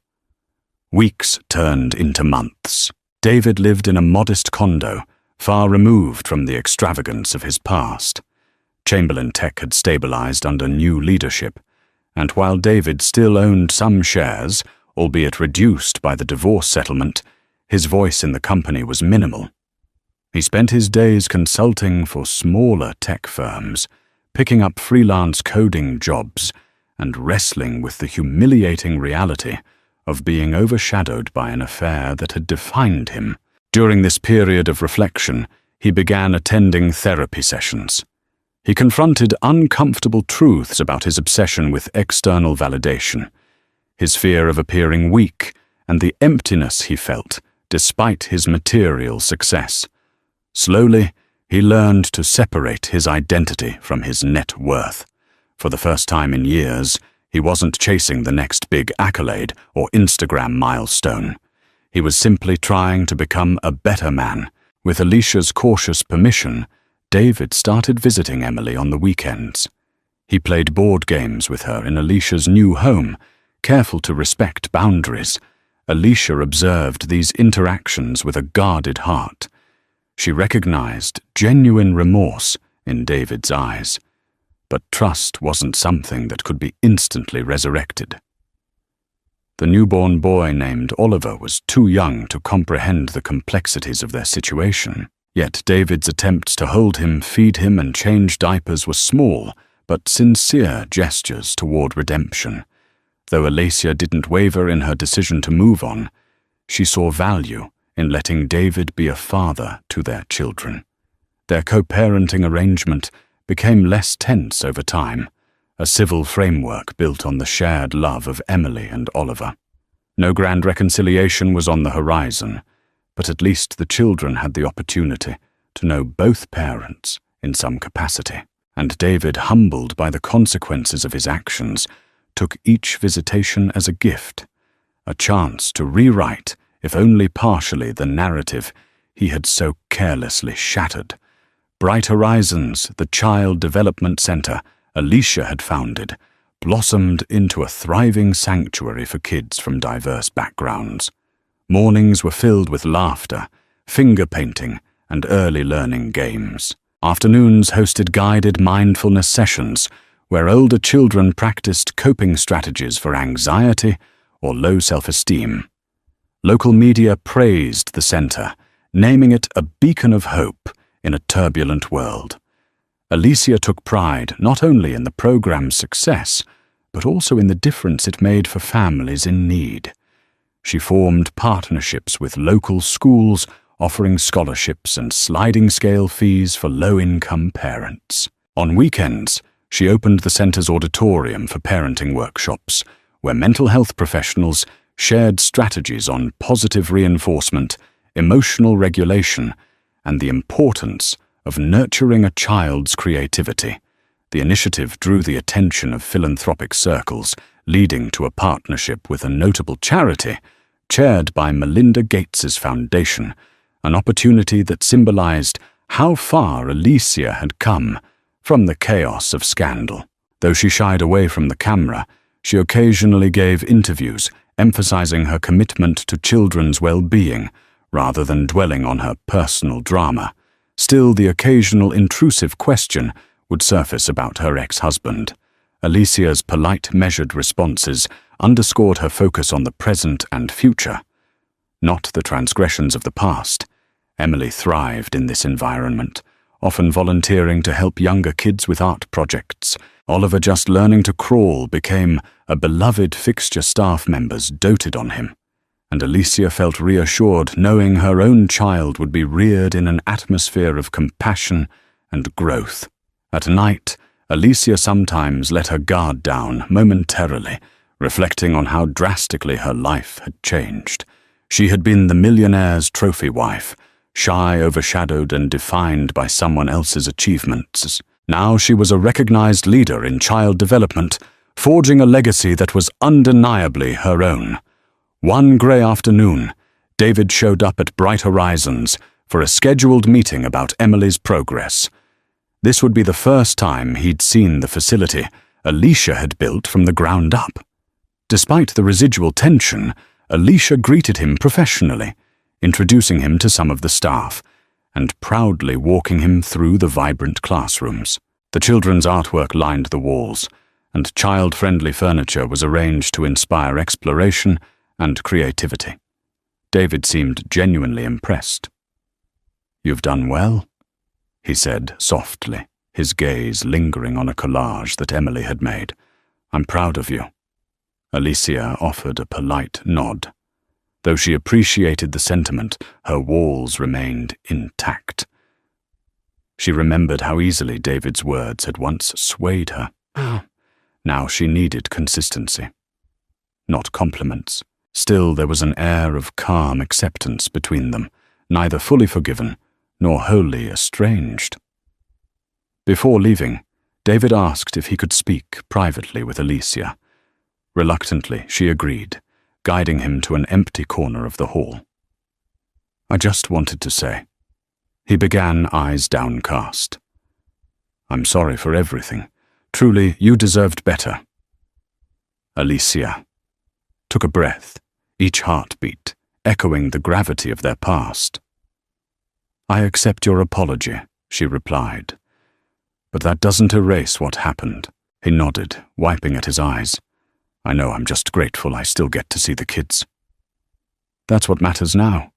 Speaker 1: Weeks turned into months. David lived in a modest condo, far removed from the extravagance of his past. Chamberlain Tech had stabilized under new leadership, and while David still owned some shares, albeit reduced by the divorce settlement, his voice in the company was minimal. He spent his days consulting for smaller tech firms, picking up freelance coding jobs, and wrestling with the humiliating reality of being overshadowed by an affair that had defined him. During this period of reflection, he began attending therapy sessions. He confronted uncomfortable truths about his obsession with external validation, his fear of appearing weak, and the emptiness he felt despite his material success. Slowly, he learned to separate his identity from his net worth. For the first time in years, he wasn't chasing the next big accolade or Instagram milestone. He was simply trying to become a better man. With Alicia's cautious permission, David started visiting Emily on the weekends. He played board games with her in Alicia's new home, careful to respect boundaries. Alicia observed these interactions with a guarded heart. She recognized genuine remorse in David's eyes, but trust wasn't something that could be instantly resurrected. The newborn boy named Oliver was too young to comprehend the complexities of their situation. Yet David's attempts to hold him, feed him, and change diapers were small but sincere gestures toward redemption. Though Alysia didn't waver in her decision to move on, she saw value in letting David be a father to their children. Their co-parenting arrangement became less tense over time, a civil framework built on the shared love of Emily and Oliver. No grand reconciliation was on the horizon, but at least the children had the opportunity to know both parents in some capacity. And David, humbled by the consequences of his actions, took each visitation as a gift, a chance to rewrite, if only partially, the narrative he had so carelessly shattered. Bright Horizons, the child development center Alicia had founded, blossomed into a thriving sanctuary for kids from diverse backgrounds. Mornings were filled with laughter, finger painting, and early learning games. Afternoons hosted guided mindfulness sessions where older children practiced coping strategies for anxiety or low self-esteem. Local media praised the center, naming it a beacon of hope in a turbulent world. Alysia took pride not only in the program's success, but also in the difference it made for families in need. She formed partnerships with local schools, offering scholarships and sliding scale fees for low-income parents. On weekends, she opened the center's auditorium for parenting workshops, where mental health professionals shared strategies on positive reinforcement, emotional regulation, and the importance of nurturing a child's creativity. The initiative drew the attention of philanthropic circles, leading to a partnership with a notable charity, chaired by Melinda Gates's foundation, an opportunity that symbolized how far Alysia had come from the chaos of scandal. Though she shied away from the camera, she occasionally gave interviews emphasizing her commitment to children's well-being rather than dwelling on her personal drama. Still, the occasional intrusive question would surface about her ex-husband. Alysia's polite, measured responses underscored her focus on the present and future, not the transgressions of the past. Emily thrived in this environment, often volunteering to help younger kids with art projects. Oliver, just learning to crawl, became a beloved fixture. Staff members doted on him, and Alysia felt reassured knowing her own child would be reared in an atmosphere of compassion and growth. At night, Alysia sometimes let her guard down momentarily, reflecting on how drastically her life had changed. She had been the millionaire's trophy wife, shy, overshadowed, and defined by someone else's achievements. Now she was a recognized leader in child development, forging a legacy that was undeniably her own. One gray afternoon, David showed up at Bright Horizons for a scheduled meeting about Emily's progress. This would be the first time he'd seen the facility Alicia had built from the ground up. Despite the residual tension, Alicia greeted him professionally, introducing him to some of the staff, and proudly walking him through the vibrant classrooms. The children's artwork lined the walls, and child-friendly furniture was arranged to inspire exploration and creativity. David seemed genuinely impressed. "You've done well," he said softly, his gaze lingering on a collage that Emily had made. I'm proud of you." Alysia offered a polite nod. Though she appreciated the sentiment, her walls remained intact. She remembered how easily David's words had once swayed her. Now she needed consistency, not compliments. Still, there was an air of calm acceptance between them, neither fully forgiven nor wholly estranged. Before leaving, David asked if he could speak privately with Alysia. Reluctantly, she agreed, guiding him to an empty corner of the hall. "I just wanted to say," he began, eyes downcast. "I'm sorry for everything. Truly, you deserved better." Alysia took a breath, each heartbeat echoing the gravity of their past. "I accept your apology," she replied. "But that doesn't erase what happened." He nodded, wiping at his eyes. "I know, I'm just grateful I still get to see the kids." "That's what matters now,"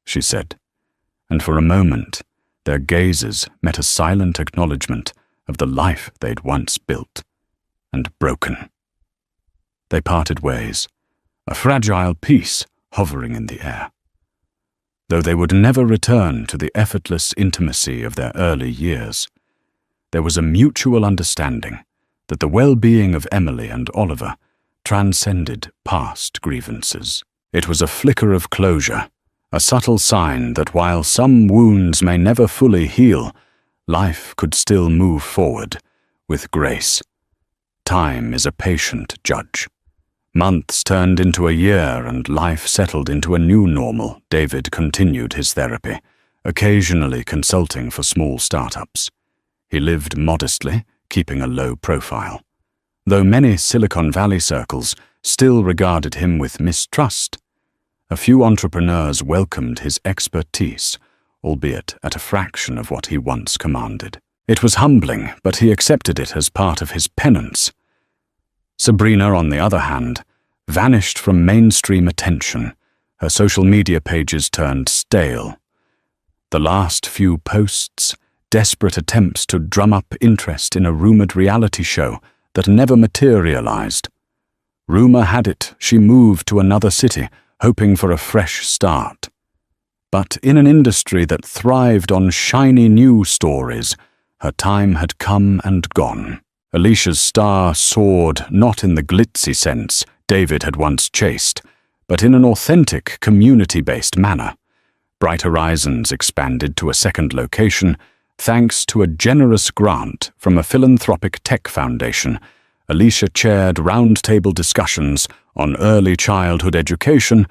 Speaker 1: she said, and for a moment their gazes met a silent acknowledgement of the life they'd once built and broken. They parted ways, a fragile peace hovering in the air. Though they would never return to the effortless intimacy of their early years, there was a mutual understanding that the well-being of Emily and Oliver transcended past grievances. It was a flicker of closure, a subtle sign that while some wounds may never fully heal, life could still move forward with grace. Time is a patient judge. Months turned into a year and life settled into a new normal. David continued his therapy, occasionally consulting for small startups. He lived modestly, keeping a low profile. Though many Silicon Valley circles still regarded him with mistrust, a few entrepreneurs welcomed his expertise, albeit at a fraction of what he once commanded. It was humbling, but he accepted it as part of his penance. Sabrina, on the other hand, vanished from mainstream attention. Her social media pages turned stale. The last few posts, desperate attempts to drum up interest in a rumored reality show that never materialized. Rumor had it she moved to another city, hoping for a fresh start. But in an industry that thrived on shiny new stories, her time had come and gone. Alicia's star soared not in the glitzy sense David had once chased, but in an authentic, community-based manner. Bright Horizons expanded to a second location, thanks to a generous grant from a philanthropic tech foundation. Alicia chaired roundtable discussions on early childhood education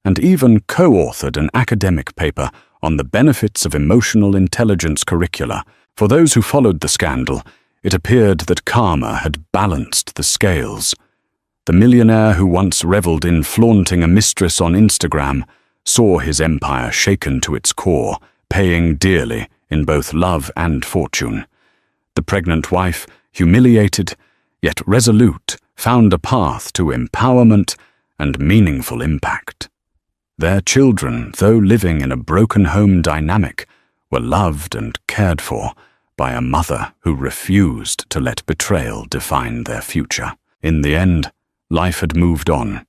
Speaker 1: and even co-authored an academic paper on the benefits of emotional intelligence curricula. For those who followed the scandal, it appeared that karma had balanced the scales. The millionaire who once reveled in flaunting a mistress on Instagram saw his empire shaken to its core, paying dearly in both love and fortune. The pregnant wife, humiliated, yet resolute, found a path to empowerment and meaningful impact. Their children, though living in a broken home dynamic, were loved and cared for by a mother who refused to let betrayal define their future. In the end, life had moved on,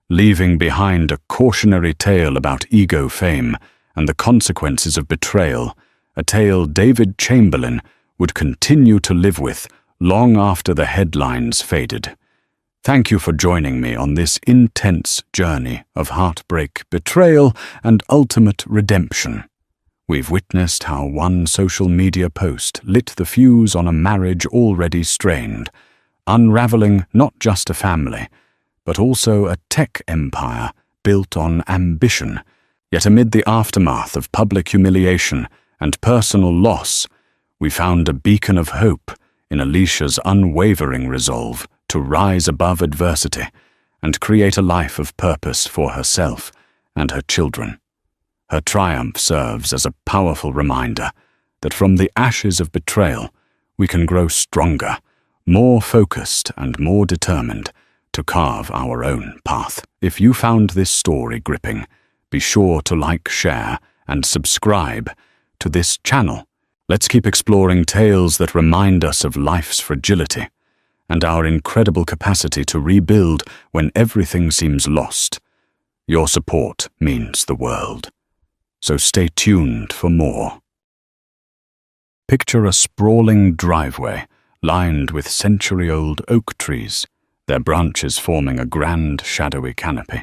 Speaker 1: leaving behind a cautionary tale about ego fame and the consequences of betrayal, a tale David Chamberlain would continue to live with long after the headlines faded. Thank you for joining me on this intense journey of heartbreak, betrayal, and ultimate redemption. We've witnessed how one social media post lit the fuse on a marriage already strained, unraveling not just a family, but also a tech empire built on ambition. Yet amid the aftermath of public humiliation and personal loss, we found a beacon of hope in Alicia's unwavering resolve to rise above adversity and create a life of purpose for herself and her children. Her triumph serves as a powerful reminder that from the ashes of betrayal, we can grow stronger, more focused and more determined to carve our own path. If you found this story gripping, be sure to like, share, and subscribe to this channel. Let's keep exploring tales that remind us of life's fragility and our incredible capacity to rebuild when everything seems lost. Your support means the world. So stay tuned for more. Picture a sprawling driveway lined with century-old oak trees, their branches forming a grand, shadowy canopy.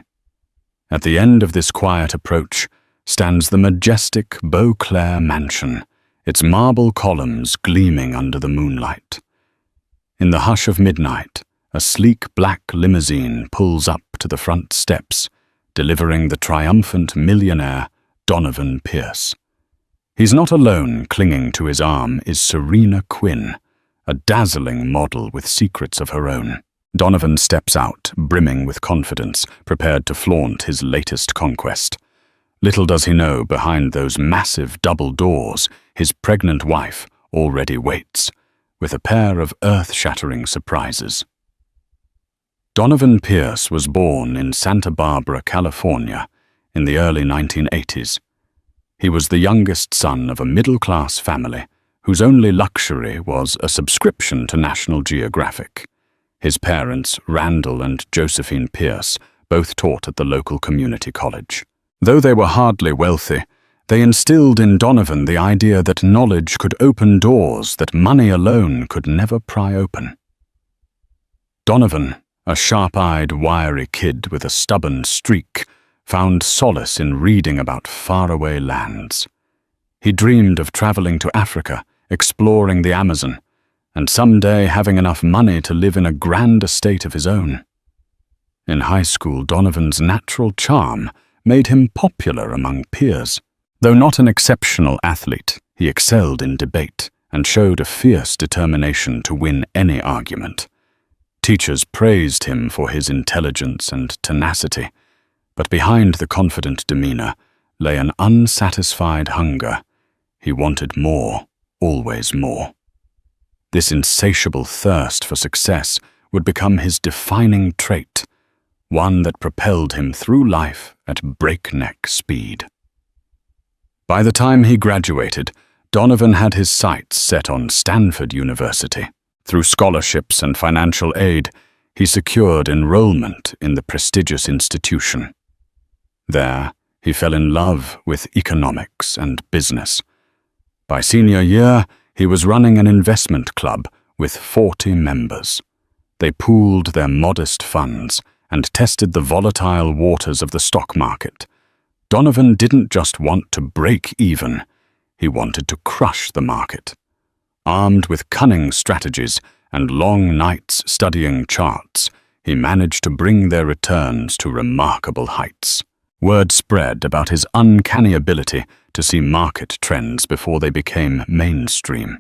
Speaker 1: At the end of this quiet approach stands the majestic Beauclair mansion, its marble columns gleaming under the moonlight. In the hush of midnight, a sleek black limousine pulls up to the front steps, delivering the triumphant millionaire Donovan Pierce. He's not alone. Clinging to his arm is Serena Quinn, a dazzling model with secrets of her own. Donovan steps out, brimming with confidence, prepared to flaunt his latest conquest. Little does he know, behind those massive double doors, his pregnant wife already waits, with a pair of earth-shattering surprises. Donovan Pierce was born in Santa Barbara, California, in the early 1980s. He was the youngest son of a middle-class family whose only luxury was a subscription to National Geographic. His parents, Randall and Josephine Pierce, both taught at the local community college. Though they were hardly wealthy, they instilled in Donovan the idea that knowledge could open doors that money alone could never pry open. Donovan, a sharp-eyed, wiry kid with a stubborn streak, found solace in reading about faraway lands. He dreamed of traveling to Africa, exploring the Amazon, and someday having enough money to live in a grand estate of his own. In high school, Donovan's natural charm made him popular among peers. Though not an exceptional athlete, he excelled in debate and showed a fierce determination to win any argument. Teachers praised him for his intelligence and tenacity, but behind the confident demeanor lay an unsatisfied hunger. He wanted more, always more. This insatiable thirst for success would become his defining trait, one that propelled him through life at breakneck speed. By the time he graduated, Donovan had his sights set on Stanford University. Through scholarships and financial aid, he secured enrollment in the prestigious institution. There, he fell in love with economics and business. By senior year, he was running an investment club with 40 members. They pooled their modest funds and tested the volatile waters of the stock market. Donovan didn't just want to break even, he wanted to crush the market. Armed with cunning strategies and long nights studying charts, he managed to bring their returns to remarkable heights. Word spread about his uncanny ability to see market trends before they became mainstream.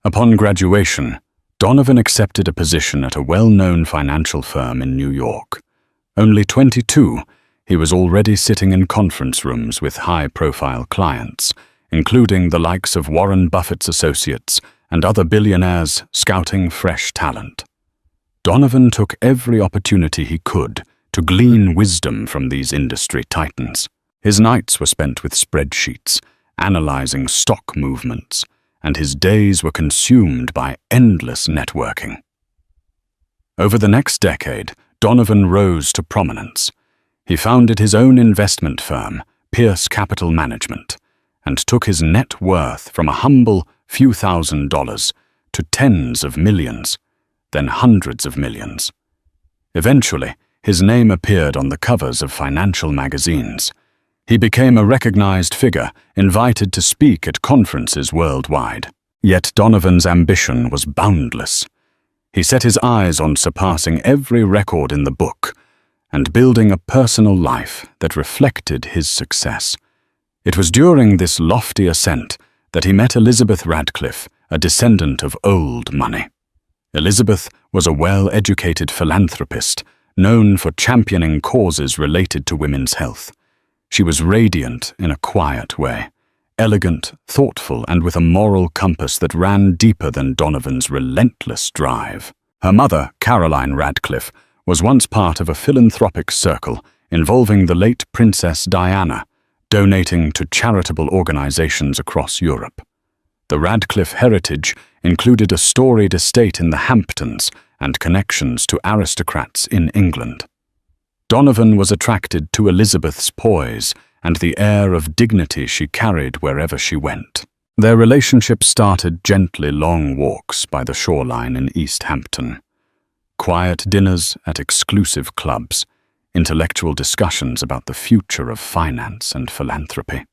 Speaker 1: Upon graduation, Donovan accepted a position at a well-known financial firm in New York. Only 22, he was already sitting in conference rooms with high-profile clients, including the likes of Warren Buffett's associates and other billionaires scouting fresh talent. Donovan took every opportunity he could to glean wisdom from these industry titans. His nights were spent with spreadsheets, analyzing stock movements, and his days were consumed by endless networking. Over the next decade, Donovan rose to prominence. He founded his own investment firm, Pierce Capital Management, and took his net worth from a humble few $1,000s to tens of millions, then hundreds of millions. Eventually, his name appeared on the covers of financial magazines. He became a recognized figure, invited to speak at conferences worldwide. Yet Donovan's ambition was boundless. He set his eyes on surpassing every record in the book and building a personal life that reflected his success. It was during this lofty ascent that he met Elizabeth Radcliffe, a descendant of old money. Elizabeth was a well-educated philanthropist, known for championing causes related to women's health. She was radiant in a quiet way, elegant, thoughtful, and with a moral compass that ran deeper than Donovan's relentless drive. Her mother, Caroline Radcliffe, was once part of a philanthropic circle involving the late Princess Diana, donating to charitable organizations across Europe. The Radcliffe heritage included a storied estate in the Hamptons and connections to aristocrats in England. Donovan was attracted to Elizabeth's poise and the air of dignity she carried wherever she went. Their relationship started gently long walks by the shoreline in East Hampton, quiet dinners at exclusive clubs, intellectual discussions about the future of finance and philanthropy.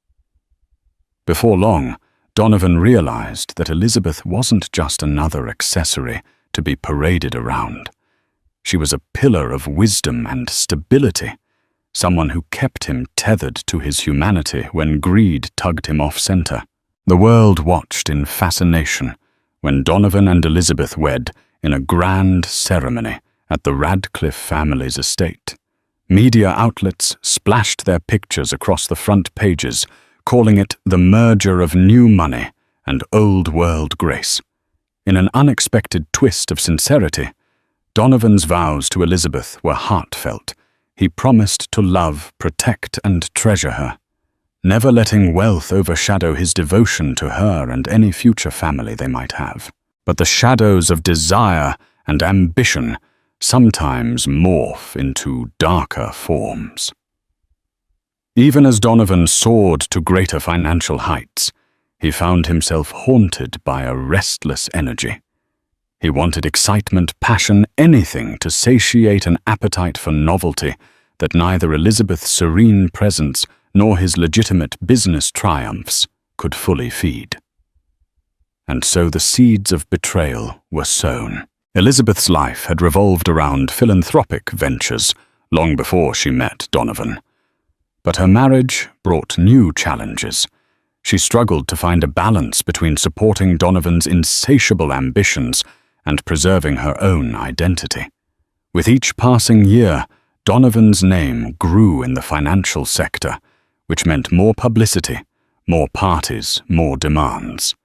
Speaker 1: Before long, Donovan realized that Elizabeth wasn't just another accessory to be paraded around. She was a pillar of wisdom and stability, someone who kept him tethered to his humanity when greed tugged him off-center. The world watched in fascination when Donovan and Elizabeth wed in a grand ceremony at the Radcliffe family's estate. Media outlets splashed their pictures across the front pages, calling it the merger of new money and old world grace. In an unexpected twist of sincerity, Donovan's vows to Elizabeth were heartfelt. He promised to love, protect, and treasure her, never letting wealth overshadow his devotion to her and any future family they might have. But the shadows of desire and ambition sometimes morph into darker forms. Even as Donovan soared to greater financial heights, he found himself haunted by a restless energy. He wanted excitement, passion, anything to satiate an appetite for novelty that neither Elizabeth's serene presence nor his legitimate business triumphs could fully feed. And so the seeds of betrayal were sown. Elizabeth's life had revolved around philanthropic ventures long before she met Donovan. But her marriage brought new challenges. She struggled to find a balance between supporting Donovan's insatiable ambitions and preserving her own identity. With each passing year, Donovan's name grew in the financial sector, which meant more publicity, more parties, more demands.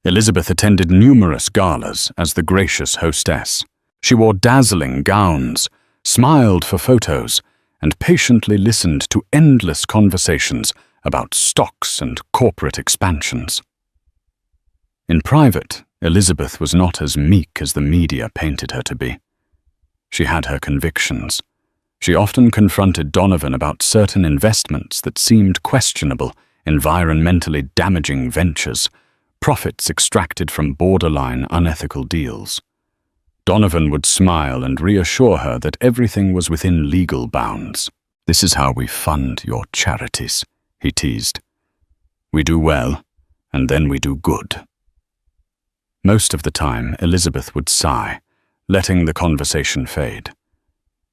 Speaker 1: Elizabeth attended numerous galas as the gracious hostess. She wore dazzling gowns, smiled for photos, and patiently listened to endless conversations about stocks and corporate expansions. In private, Elizabeth was not as meek as the media painted her to be. She had her convictions. She often confronted Donovan about certain investments that seemed questionable, environmentally damaging ventures, profits extracted from borderline unethical deals. Donovan would smile and reassure her that everything was within legal bounds. "This is how we fund your charities," he teased. "We do well, and then we do good." Most of the time, Elizabeth would sigh, letting the conversation fade.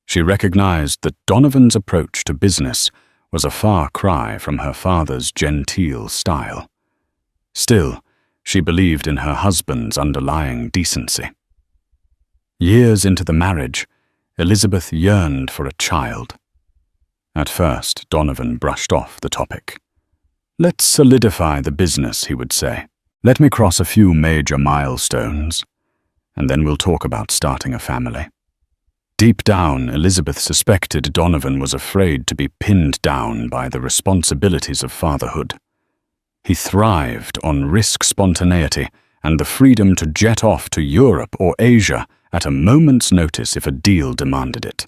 Speaker 1: She recognized that Donovan's approach to business was a far cry from her father's genteel style. Still, she believed in her husband's underlying decency. Years into the marriage, Elizabeth yearned for a child. At first, Donovan brushed off the topic. "Let's solidify the business," he would say. "Let me cross a few major milestones, and then we'll talk about starting a family." Deep down, Elizabeth suspected Donovan was afraid to be pinned down by the responsibilities of fatherhood. He thrived on risk spontaneity and the freedom to jet off to Europe or Asia at a moment's notice if a deal demanded it.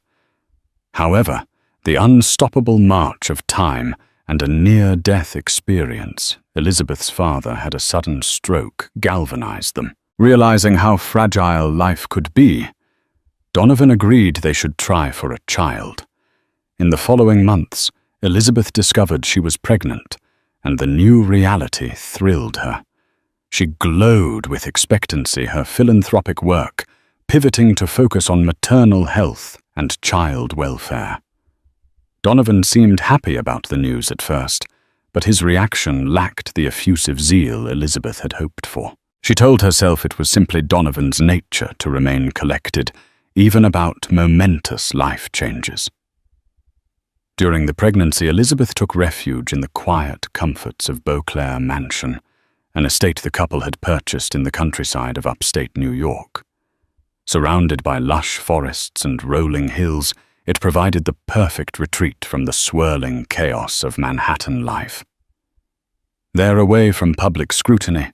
Speaker 1: However, the unstoppable march of time and a near-death experience, Elizabeth's father had a sudden stroke, galvanized them. Realizing how fragile life could be, Donovan agreed they should try for a child. In the following months, Elizabeth discovered she was pregnant, and the new reality thrilled her. She glowed with expectancy, her philanthropic work pivoting to focus on maternal health and child welfare. Donovan seemed happy about the news at first, but his reaction lacked the effusive zeal Elizabeth had hoped for. She told herself it was simply Donovan's nature to remain collected, even about momentous life changes. During the pregnancy, Elizabeth took refuge in the quiet comforts of Beauclair Mansion, an estate the couple had purchased in the countryside of upstate New York. Surrounded by lush forests and rolling hills, it provided the perfect retreat from the swirling chaos of Manhattan life. There, away from public scrutiny,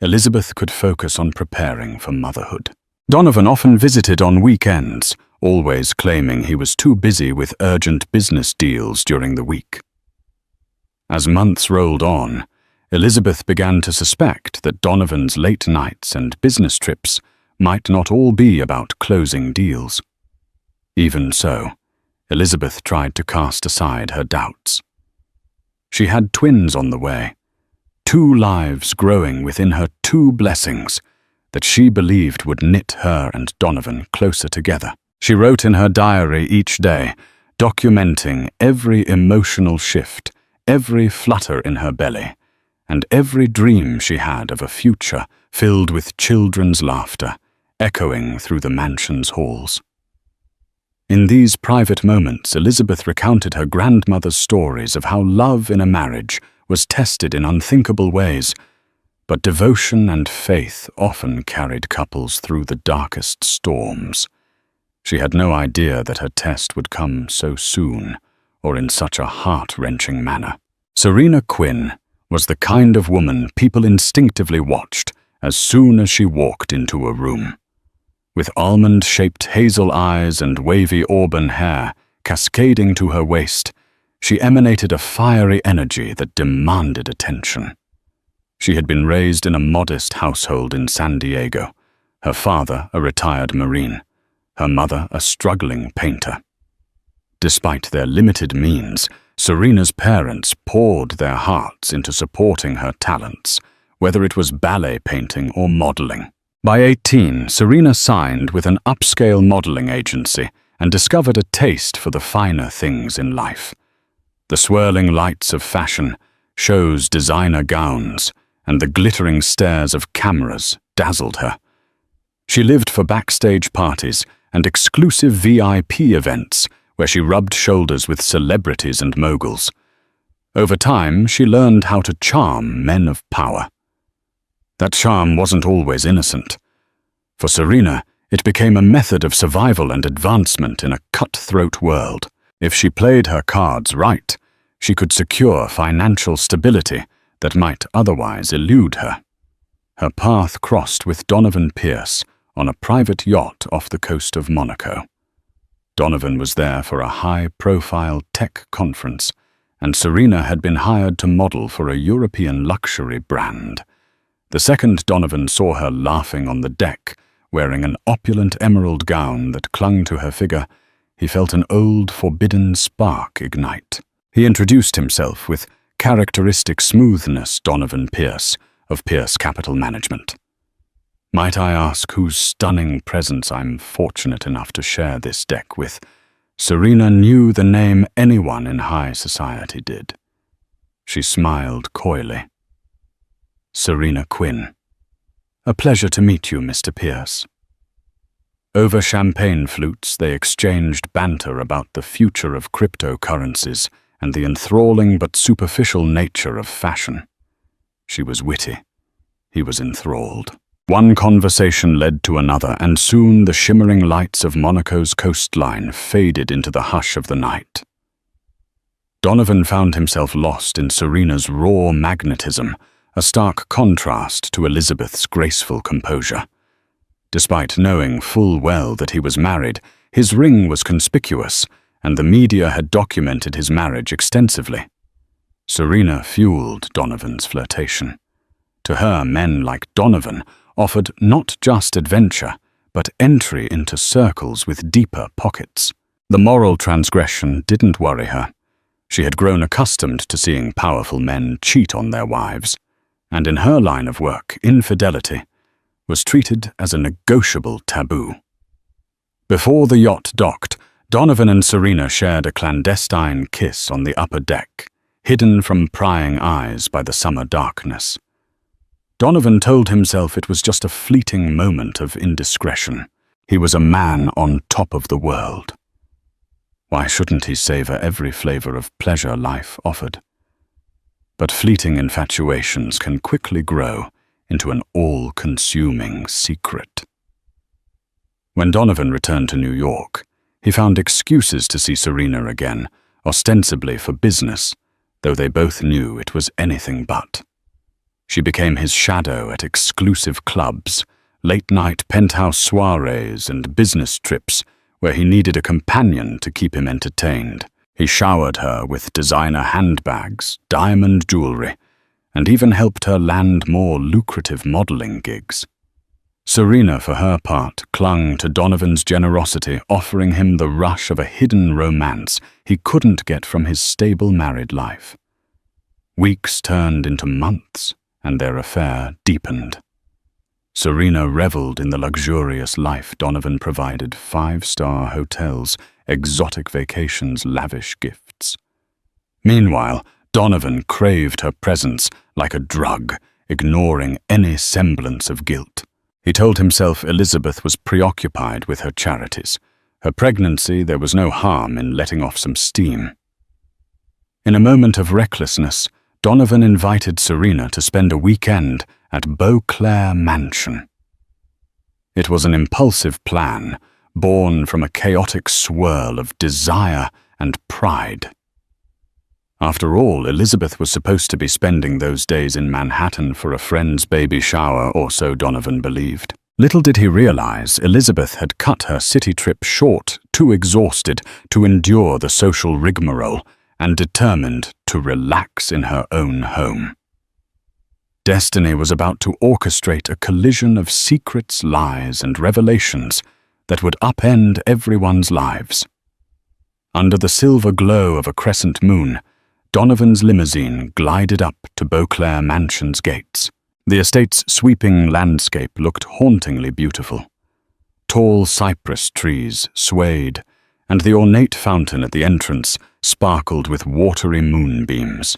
Speaker 1: Elizabeth could focus on preparing for motherhood. Donovan often visited on weekends, always claiming he was too busy with urgent business deals during the week. As months rolled on, Elizabeth began to suspect that Donovan's late nights and business trips might not all be about closing deals. Even so, Elizabeth tried to cast aside her doubts. She had twins on the way, 2 lives growing within her 2 blessings that she believed would knit her and Donovan closer together. She wrote in her diary each day, documenting every emotional shift, every flutter in her belly, and every dream she had of a future filled with children's laughter, echoing through the mansion's halls. In these private moments, Elizabeth recounted her grandmother's stories of how love in a marriage was tested in unthinkable ways, but devotion and faith often carried couples through the darkest storms. She had no idea that her test would come so soon, or in such a heart-wrenching manner. Serena Quinn was the kind of woman people instinctively watched as soon as she walked into a room. With almond-shaped hazel eyes and wavy auburn hair cascading to her waist, she emanated a fiery energy that demanded attention. She had been raised in a modest household in San Diego, her father a retired Marine, her mother a struggling painter. Despite their limited means, Serena's parents poured their hearts into supporting her talents, whether it was ballet painting or modeling. By 18, Serena signed with an upscale modeling agency and discovered a taste for the finer things in life. The swirling lights of fashion, shows designer gowns, and the glittering stares of cameras dazzled her. She lived for backstage parties and exclusive VIP events where she rubbed shoulders with celebrities and moguls. Over time, she learned how to charm men of power. That charm wasn't always innocent. For Serena, it became a method of survival and advancement in a cutthroat world. If she played her cards right, she could secure financial stability that might otherwise elude her. Her path crossed with Donovan Pierce on a private yacht off the coast of Monaco. Donovan was there for a high-profile tech conference, and Serena had been hired to model for a European luxury brand. The second Donovan saw her laughing on the deck, wearing an opulent emerald gown that clung to her figure, he felt an old, forbidden spark ignite. He introduced himself with characteristic smoothness, Donovan Pierce, of Pierce Capital Management. Might I ask whose stunning presence I'm fortunate enough to share this deck with? Serena knew the name anyone in high society did. She smiled coyly. Serena Quinn. A pleasure to meet you, Mr. Pierce. Over champagne flutes, they exchanged banter about the future of cryptocurrencies and the enthralling but superficial nature of fashion. She was witty. He was enthralled. One conversation led to another, and soon the shimmering lights of Monaco's coastline faded into the hush of the night. Donovan found himself lost in Serena's raw magnetism, a stark contrast to Elizabeth's graceful composure. Despite knowing full well that he was married, his ring was conspicuous, and the media had documented his marriage extensively. Serena fueled Donovan's flirtation. To her, men like Donovan offered not just adventure, but entry into circles with deeper pockets. The moral transgression didn't worry her. She had grown accustomed to seeing powerful men cheat on their wives, and in her line of work, infidelity was treated as a negotiable taboo. Before the yacht docked, Donovan and Serena shared a clandestine kiss on the upper deck, hidden from prying eyes by the summer darkness. Donovan told himself it was just a fleeting moment of indiscretion. He was a man on top of the world. Why shouldn't he savor every flavor of pleasure life offered? But fleeting infatuations can quickly grow into an all-consuming secret. When Donovan returned to New York, he found excuses to see Serena again, ostensibly for business, though they both knew it was anything but. She became his shadow at exclusive clubs, late-night penthouse soirees and business trips where he needed a companion to keep him entertained. He showered her with designer handbags, diamond jewelry, and even helped her land more lucrative modeling gigs. Sabrina, for her part, clung to Donovan's generosity, offering him the rush of a hidden romance he couldn't get from his stable married life. Weeks turned into months, and their affair deepened. Sabrina reveled in the luxurious life Donovan provided: 5-star hotels, exotic vacations, lavish gifts. Meanwhile, Donovan craved her presence like a drug, ignoring any semblance of guilt. He told himself Elizabeth was preoccupied with her charities. Her pregnancy, there was no harm in letting off some steam. In a moment of recklessness, Donovan invited Sabrina to spend a weekend at Beauclair Mansion. It was an impulsive plan, born from a chaotic swirl of desire and pride. After all, Elizabeth was supposed to be spending those days in Manhattan for a friend's baby shower, or so Donovan believed. Little did he realize Elizabeth had cut her city trip short, too exhausted to endure the social rigmarole, and determined to relax in her own home. Destiny was about to orchestrate a collision of secrets, lies, and revelations that would upend everyone's lives. Under the silver glow of a crescent moon, Donovan's limousine glided up to Beauclair Mansion's gates. The estate's sweeping landscape looked hauntingly beautiful. Tall cypress trees swayed, and the ornate fountain at the entrance sparkled with watery moonbeams.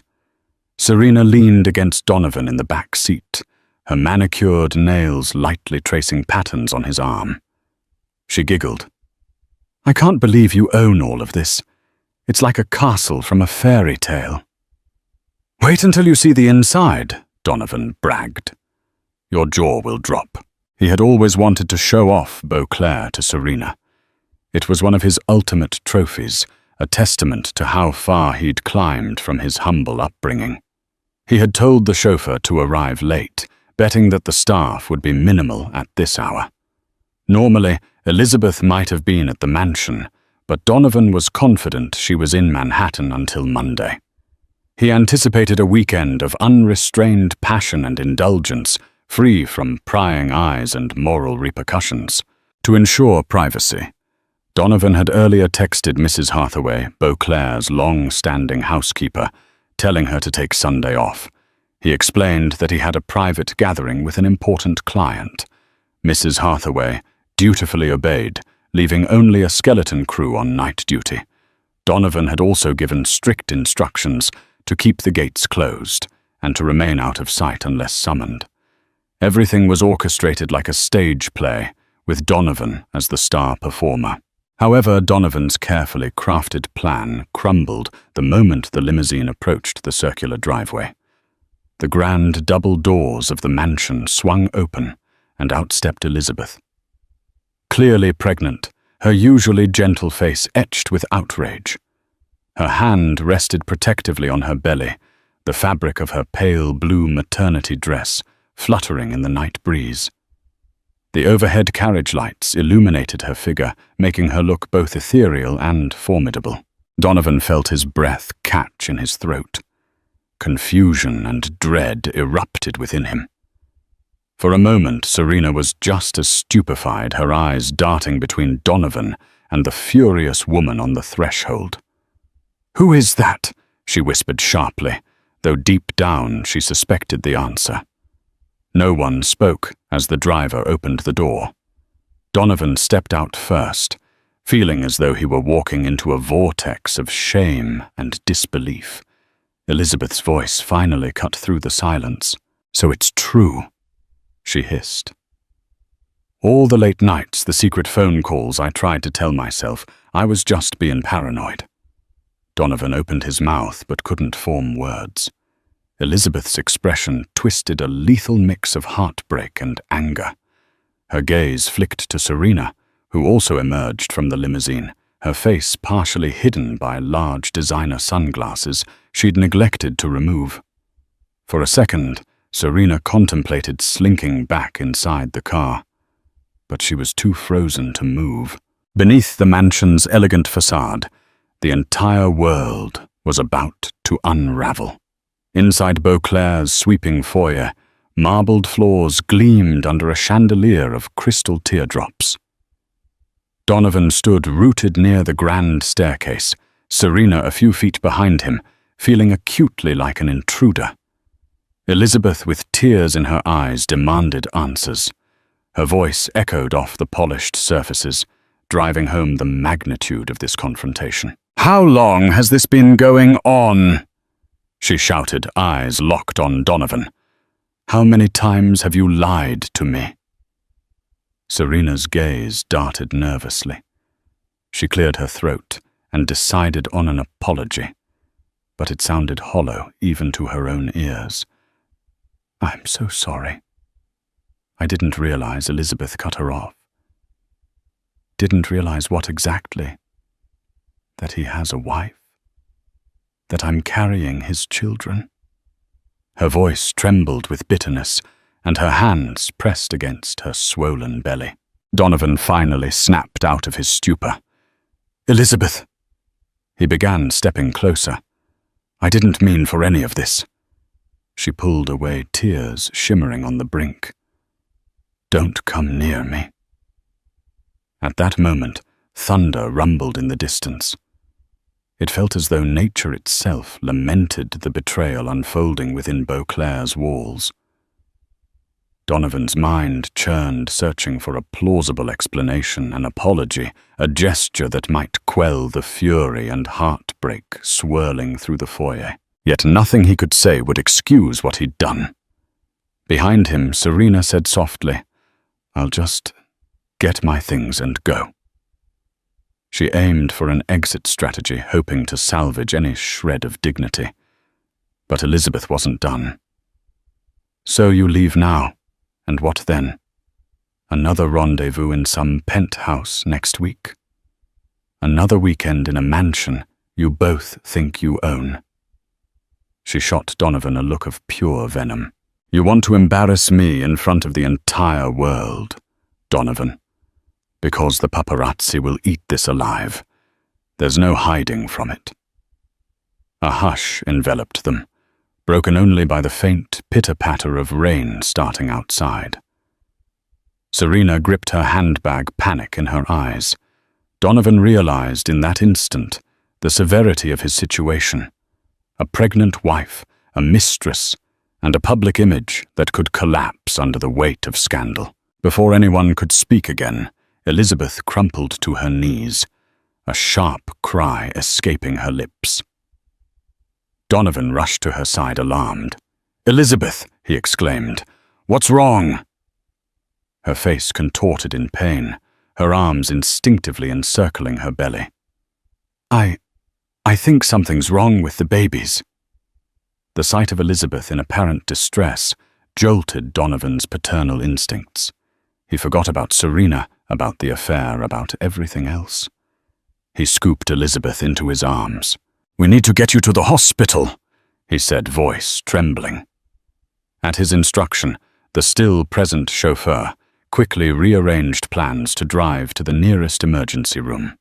Speaker 1: Sabrina leaned against Donovan in the back seat, her manicured nails lightly tracing patterns on his arm. She giggled. "I can't believe you own all of this. It's like a castle from a fairy tale." "Wait until you see the inside," Donovan bragged. "Your jaw will drop." He had always wanted to show off Beauclair to Sabrina. It was one of his ultimate trophies, a testament to how far he'd climbed from his humble upbringing. He had told the chauffeur to arrive late, betting that the staff would be minimal at this hour. Normally, Elizabeth might have been at the mansion, but Donovan was confident she was in Manhattan until Monday. He anticipated a weekend of unrestrained passion and indulgence, free from prying eyes and moral repercussions. To ensure privacy, Donovan had earlier texted Mrs. Hathaway, Beauclair's long-standing housekeeper, telling her to take Sunday off. He explained that he had a private gathering with an important client. Mrs. Hathaway dutifully obeyed, leaving only a skeleton crew on night duty. Donovan had also given strict instructions to keep the gates closed and to remain out of sight unless summoned. Everything was orchestrated like a stage play, with Donovan as the star performer. However, Donovan's carefully crafted plan crumbled the moment the limousine approached the circular driveway. The grand double doors of the mansion swung open, and out stepped Elizabeth. Clearly pregnant, her usually gentle face etched with outrage. Her hand rested protectively on her belly, the fabric of her pale blue maternity dress fluttering in the night breeze. The overhead carriage lights illuminated her figure, making her look both ethereal and formidable. Donovan felt his breath catch in his throat. Confusion and dread erupted within him. For a moment, Sabrina was just as stupefied, her eyes darting between Donovan and the furious woman on the threshold. "Who is that?" she whispered sharply, though deep down she suspected the answer. No one spoke as the driver opened the door. Donovan stepped out first, feeling as though he were walking into a vortex of shame and disbelief. Elizabeth's voice finally cut through the silence. "So it's true," she hissed. "All the late nights, the secret phone calls, I tried to tell myself I was just being paranoid." Donovan opened his mouth but couldn't form words. Elizabeth's expression twisted a lethal mix of heartbreak and anger. Her gaze flicked to Sabrina, who also emerged from the limousine, her face partially hidden by large designer sunglasses she'd neglected to remove. For a second, Sabrina contemplated slinking back inside the car. But she was too frozen to move. Beneath the mansion's elegant facade, the entire world was about to unravel. Inside Beauclair's sweeping foyer, marbled floors gleamed under a chandelier of crystal teardrops. Donovan stood rooted near the grand staircase, Sabrina a few feet behind him, feeling acutely like an intruder. Elizabeth, with tears in her eyes, demanded answers. Her voice echoed off the polished surfaces, driving home the magnitude of this confrontation. "How long has this been going on?" she shouted, eyes locked on Donovan. "How many times have you lied to me?" Sabrina's gaze darted nervously. She cleared her throat and decided on an apology, but it sounded hollow even to her own ears. "I'm so sorry. I didn't realize," Elizabeth cut her off. "Didn't realize what exactly? That he has a wife? That I'm carrying his children?" Her voice trembled with bitterness, and her hands pressed against her swollen belly. Donovan finally snapped out of his stupor. "Elizabeth!" He began stepping closer. "I didn't mean for any of this." She pulled away, tears shimmering on the brink. "Don't come near me." At that moment, thunder rumbled in the distance. It felt as though nature itself lamented the betrayal unfolding within Beauclair's walls. Donovan's mind churned, searching for a plausible explanation, an apology, a gesture that might quell the fury and heartbreak swirling through the foyer. Yet nothing he could say would excuse what he'd done. Behind him, Sabrina said softly, "I'll just get my things and go." She aimed for an exit strategy, hoping to salvage any shred of dignity. But Elizabeth wasn't done. "So you leave now, and what then? Another rendezvous in some penthouse next week? Another weekend in a mansion you both think you own?" She shot Donovan a look of pure venom. "You want to embarrass me in front of the entire world, Donovan, because the paparazzi will eat this alive. There's no hiding from it." A hush enveloped them, broken only by the faint pitter-patter of rain starting outside. Sabrina gripped her handbag, panic in her eyes. Donovan realized in that instant the severity of his situation. A pregnant wife, a mistress, and a public image that could collapse under the weight of scandal. Before anyone could speak again, Elizabeth crumpled to her knees, a sharp cry escaping her lips. Donovan rushed to her side, alarmed. "Elizabeth!" he exclaimed. "What's wrong?" Her face contorted in pain, her arms instinctively encircling her belly. I think something's wrong with the babies." The sight of Elizabeth in apparent distress jolted Donovan's paternal instincts. He forgot about Sabrina, about the affair, about everything else. He scooped Elizabeth into his arms. "We need to get you to the hospital," he said, voice trembling. At his instruction, the still-present chauffeur quickly rearranged plans to drive to the nearest emergency room.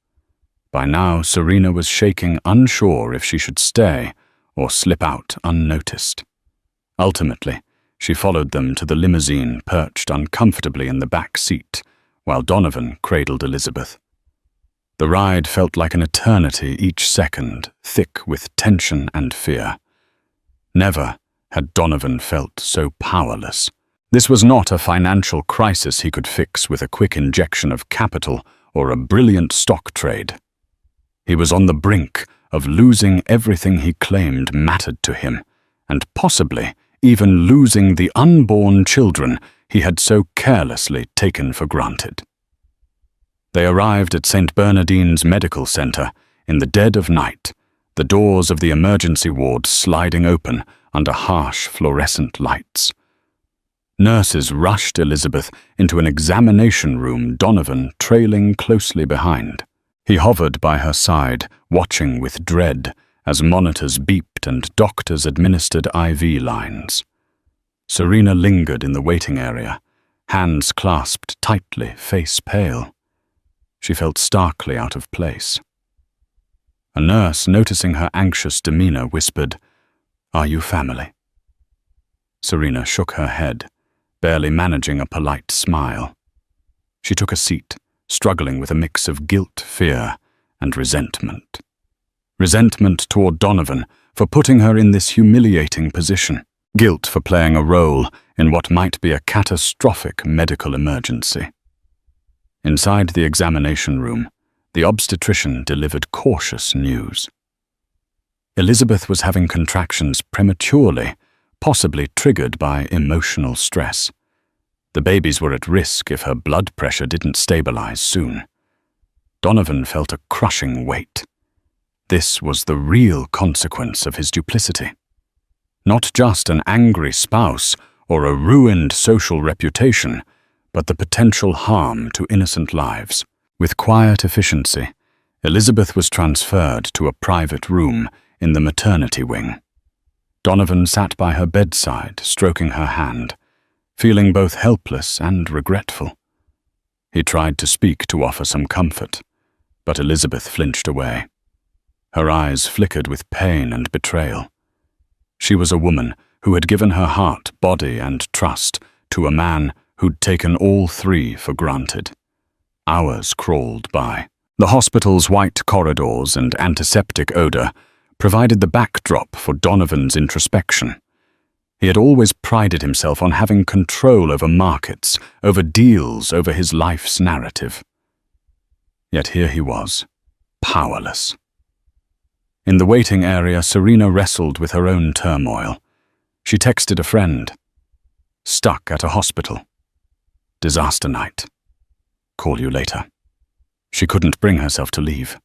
Speaker 1: By now, Sabrina was shaking, unsure if she should stay or slip out unnoticed. Ultimately, she followed them to the limousine perched uncomfortably in the back seat, while Donovan cradled Elizabeth. The ride felt like an eternity each second, thick with tension and fear. Never had Donovan felt so powerless. This was not a financial crisis he could fix with a quick injection of capital or a brilliant stock trade. He was on the brink of losing everything he claimed mattered to him, and possibly even losing the unborn children he had so carelessly taken for granted. They arrived at St. Bernardine's Medical Center in the dead of night, the doors of the emergency ward sliding open under harsh fluorescent lights. Nurses rushed Elizabeth into an examination room, Donovan trailing closely behind. He hovered by her side, watching with dread as monitors beeped and doctors administered IV lines. Sabrina lingered in the waiting area, hands clasped tightly, face pale. She felt starkly out of place. A nurse, noticing her anxious demeanor, whispered, "Are you family?" Sabrina shook her head, barely managing a polite smile. She took a seat, struggling with a mix of guilt, fear, and resentment. Resentment toward Donovan for putting her in this humiliating position. Guilt for playing a role in what might be a catastrophic medical emergency. Inside the examination room, the obstetrician delivered cautious news. Elizabeth was having contractions prematurely, possibly triggered by emotional stress. The babies were at risk if her blood pressure didn't stabilize soon. Donovan felt a crushing weight. This was the real consequence of his duplicity. Not just an angry spouse or a ruined social reputation, but the potential harm to innocent lives. With quiet efficiency, Elizabeth was transferred to a private room in the maternity wing. Donovan sat by her bedside, stroking her hand, feeling both helpless and regretful. He tried to speak to offer some comfort, but Elizabeth flinched away. Her eyes flickered with pain and betrayal. She was a woman who had given her heart, body, and trust to a man who'd taken all three for granted. Hours crawled by. The hospital's white corridors and antiseptic odor provided the backdrop for Donovan's introspection. He had always prided himself on having control over markets, over deals, over his life's narrative. Yet here he was, powerless. In the waiting area, Sabrina wrestled with her own turmoil. She texted a friend. "Stuck at a hospital. Disaster night. Call you later." She couldn't bring herself to leave.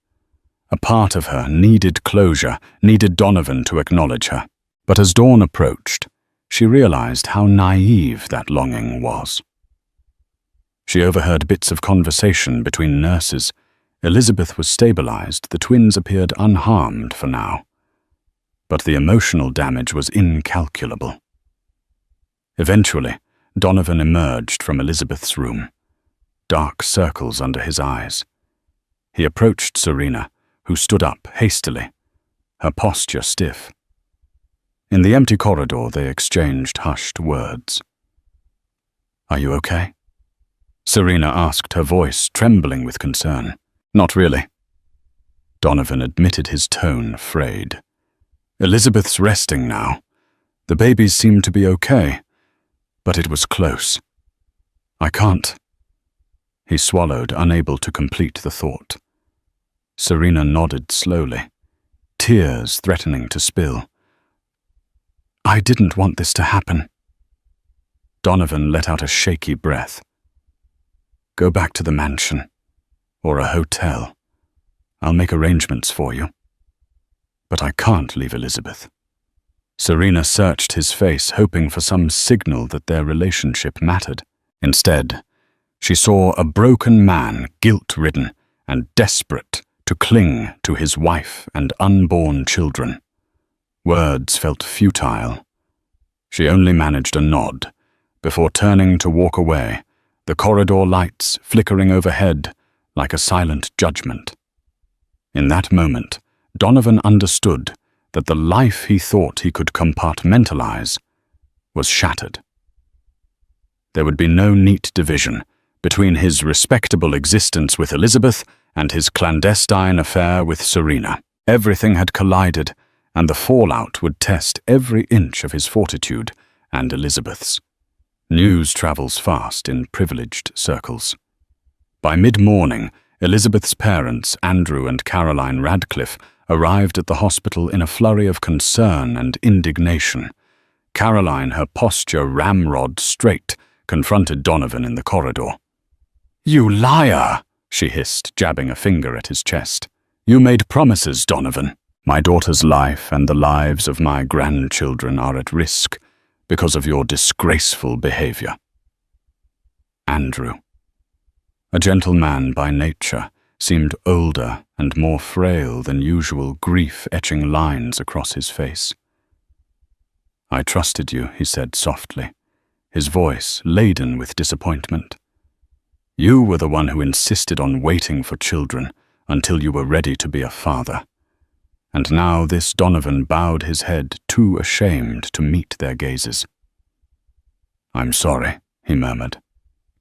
Speaker 1: A part of her needed closure, needed Donovan to acknowledge her. But as dawn approached, she realized how naive that longing was. She overheard bits of conversation between nurses. Elizabeth was stabilized, the twins appeared unharmed for now. But the emotional damage was incalculable. Eventually, Donovan emerged from Elizabeth's room, dark circles under his eyes. He approached Sabrina, who stood up hastily, her posture stiff. In the empty corridor, they exchanged hushed words. "Are you okay?" Sabrina asked, her voice trembling with concern. "Not really." Donovan admitted, his tone frayed. "Elizabeth's resting now. The babies seem to be okay, but it was close. I can't." He swallowed, unable to complete the thought. Sabrina nodded slowly, tears threatening to spill. "I didn't want this to happen." Donovan let out a shaky breath. "Go back to the mansion, or a hotel. I'll make arrangements for you. But I can't leave Elizabeth." Sabrina searched his face, hoping for some signal that their relationship mattered. Instead, she saw a broken man, guilt-ridden and desperate to cling to his wife and unborn children. Words felt futile. She only managed a nod before turning to walk away, the corridor lights flickering overhead like a silent judgment. In that moment, Donovan understood that the life he thought he could compartmentalize was shattered. There would be no neat division between his respectable existence with Elizabeth and his clandestine affair with Sabrina. Everything had collided, and the fallout would test every inch of his fortitude and Elizabeth's. News travels fast in privileged circles. By mid-morning, Elizabeth's parents, Andrew and Caroline Radcliffe, arrived at the hospital in a flurry of concern and indignation. Caroline, her posture ramrod straight, confronted Donovan in the corridor. "You liar!" she hissed, jabbing a finger at his chest. "You made promises, Donovan. My daughter's life and the lives of my grandchildren are at risk because of your disgraceful behavior." Andrew, a gentleman by nature, seemed older and more frail than usual, grief etching lines across his face. "I trusted you," he said softly, his voice laden with disappointment. "You were the one who insisted on waiting for children until you were ready to be a father." And now this Donovan bowed his head, too ashamed to meet their gazes. "I'm sorry," he murmured.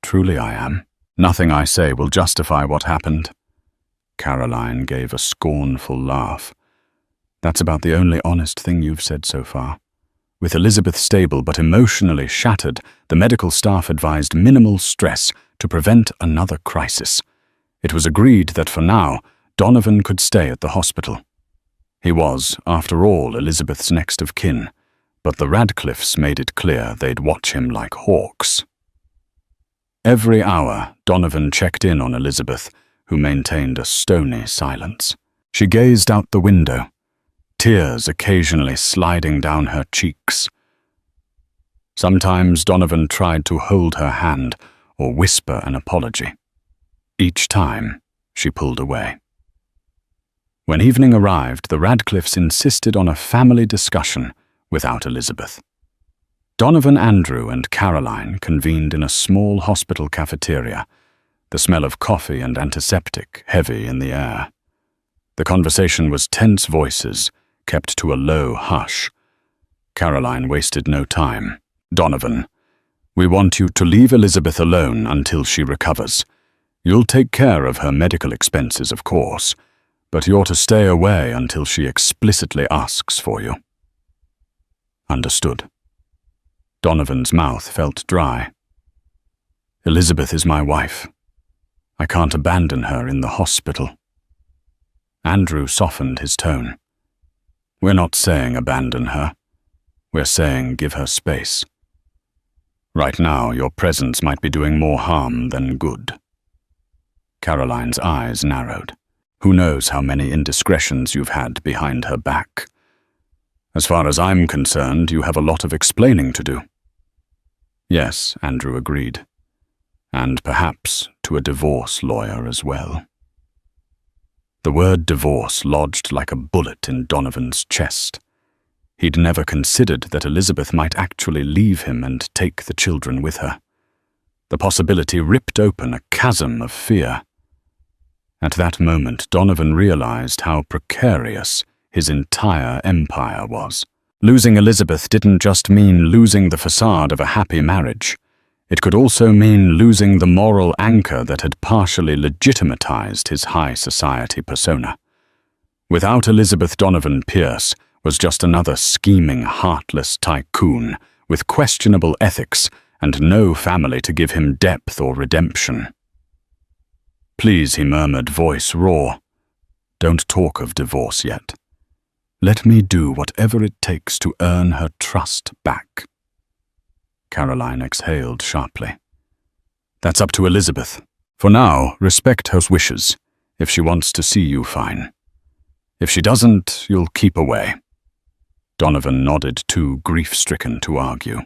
Speaker 1: "Truly I am. Nothing I say will justify what happened." Caroline gave a scornful laugh. "That's about the only honest thing you've said so far." With Elizabeth stable but emotionally shattered, the medical staff advised minimal stress to prevent another crisis. It was agreed that for now, Donovan could stay at the hospital. He was, after all, Elizabeth's next of kin, but the Radcliffes made it clear they'd watch him like hawks. Every hour, Donovan checked in on Elizabeth, who maintained a stony silence. She gazed out the window, tears occasionally sliding down her cheeks. Sometimes Donovan tried to hold her hand or whisper an apology. Each time, she pulled away. When evening arrived, the Radcliffes insisted on a family discussion without Elizabeth. Donovan, Andrew, and Caroline convened in a small hospital cafeteria, the smell of coffee and antiseptic heavy in the air. The conversation was tense voices, kept to a low hush. Caroline wasted no time. "Donovan, we want you to leave Elizabeth alone until she recovers. You'll take care of her medical expenses, of course, but you're to stay away until she explicitly asks for you." "Understood." Donovan's mouth felt dry. "Elizabeth is my wife. I can't abandon her in the hospital." Andrew softened his tone. "We're not saying abandon her. We're saying give her space. Right now, your presence might be doing more harm than good." Caroline's eyes narrowed. "Who knows how many indiscretions you've had behind her back? As far as I'm concerned, you have a lot of explaining to do." "Yes," Andrew agreed. "And perhaps to a divorce lawyer as well." The word divorce lodged like a bullet in Donovan's chest. He'd never considered that Elizabeth might actually leave him and take the children with her. The possibility ripped open a chasm of fear. At that moment, Donovan realized how precarious his entire empire was. Losing Elizabeth didn't just mean losing the facade of a happy marriage. It could also mean losing the moral anchor that had partially legitimatized his high society persona. Without Elizabeth, Donovan Pierce was just another scheming, heartless tycoon with questionable ethics and no family to give him depth or redemption. "Please," he murmured, voice raw. "Don't talk of divorce yet. Let me do whatever it takes to earn her trust back." Caroline exhaled sharply. "That's up to Elizabeth. For now, respect her wishes. If she wants to see you, fine. If she doesn't, you'll keep away." Donovan nodded, too grief-stricken to argue.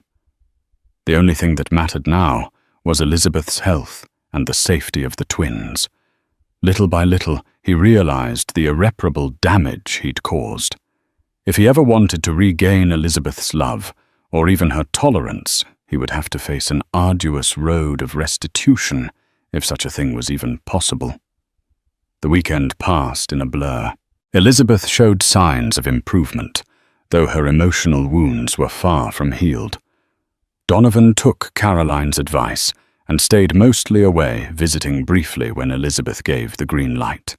Speaker 1: The only thing that mattered now was Elizabeth's health and the safety of the twins. Little by little, he realized the irreparable damage he'd caused. If he ever wanted to regain Elizabeth's love, or even her tolerance, he would have to face an arduous road of restitution, if such a thing was even possible. The weekend passed in a blur. Elizabeth showed signs of improvement, though her emotional wounds were far from healed. Donovan took Caroline's advice and stayed mostly away, visiting briefly when Elizabeth gave the green light.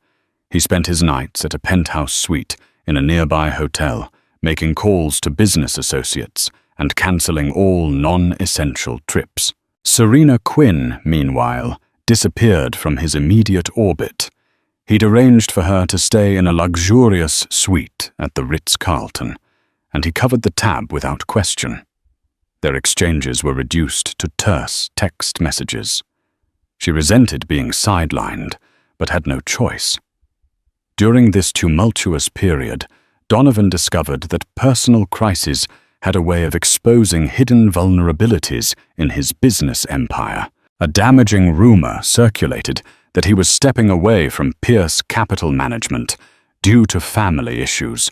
Speaker 1: He spent his nights at a penthouse suite in a nearby hotel, making calls to business associates and cancelling all non-essential trips. Serena Quinn, meanwhile, disappeared from his immediate orbit. He'd arranged for her to stay in a luxurious suite at the Ritz-Carlton, and he covered the tab without question. Their exchanges were reduced to terse text messages. She resented being sidelined, but had no choice. During this tumultuous period, Donovan discovered that personal crises had a way of exposing hidden vulnerabilities in his business empire. A damaging rumor circulated that he was stepping away from Pierce Capital Management due to family issues.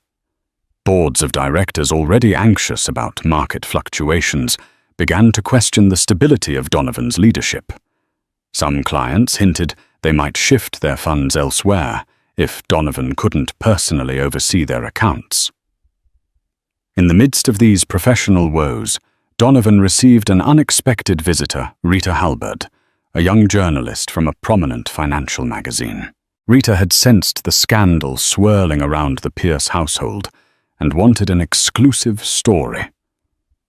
Speaker 1: Boards of directors, already anxious about market fluctuations, began to question the stability of Donovan's leadership. Some clients hinted they might shift their funds elsewhere if Donovan couldn't personally oversee their accounts. In the midst of these professional woes, Donovan received an unexpected visitor, Rita Halberd, a young journalist from a prominent financial magazine. Rita had sensed the scandal swirling around the Pierce household and wanted an exclusive story.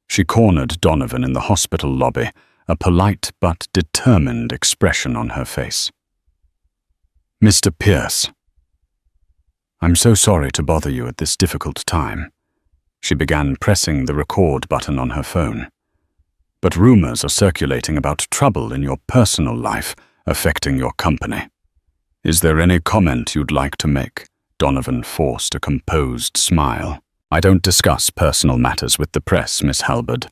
Speaker 1: She cornered Donovan in the hospital lobby, a polite but determined expression on her face. "Mr. Pierce, I'm so sorry to bother you at this difficult time." She began pressing the record button on her phone. "But rumors are circulating about trouble in your personal life affecting your company. Is there any comment you'd like to make?" Donovan forced a composed smile. "I don't discuss personal matters with the press, Miss Halberd.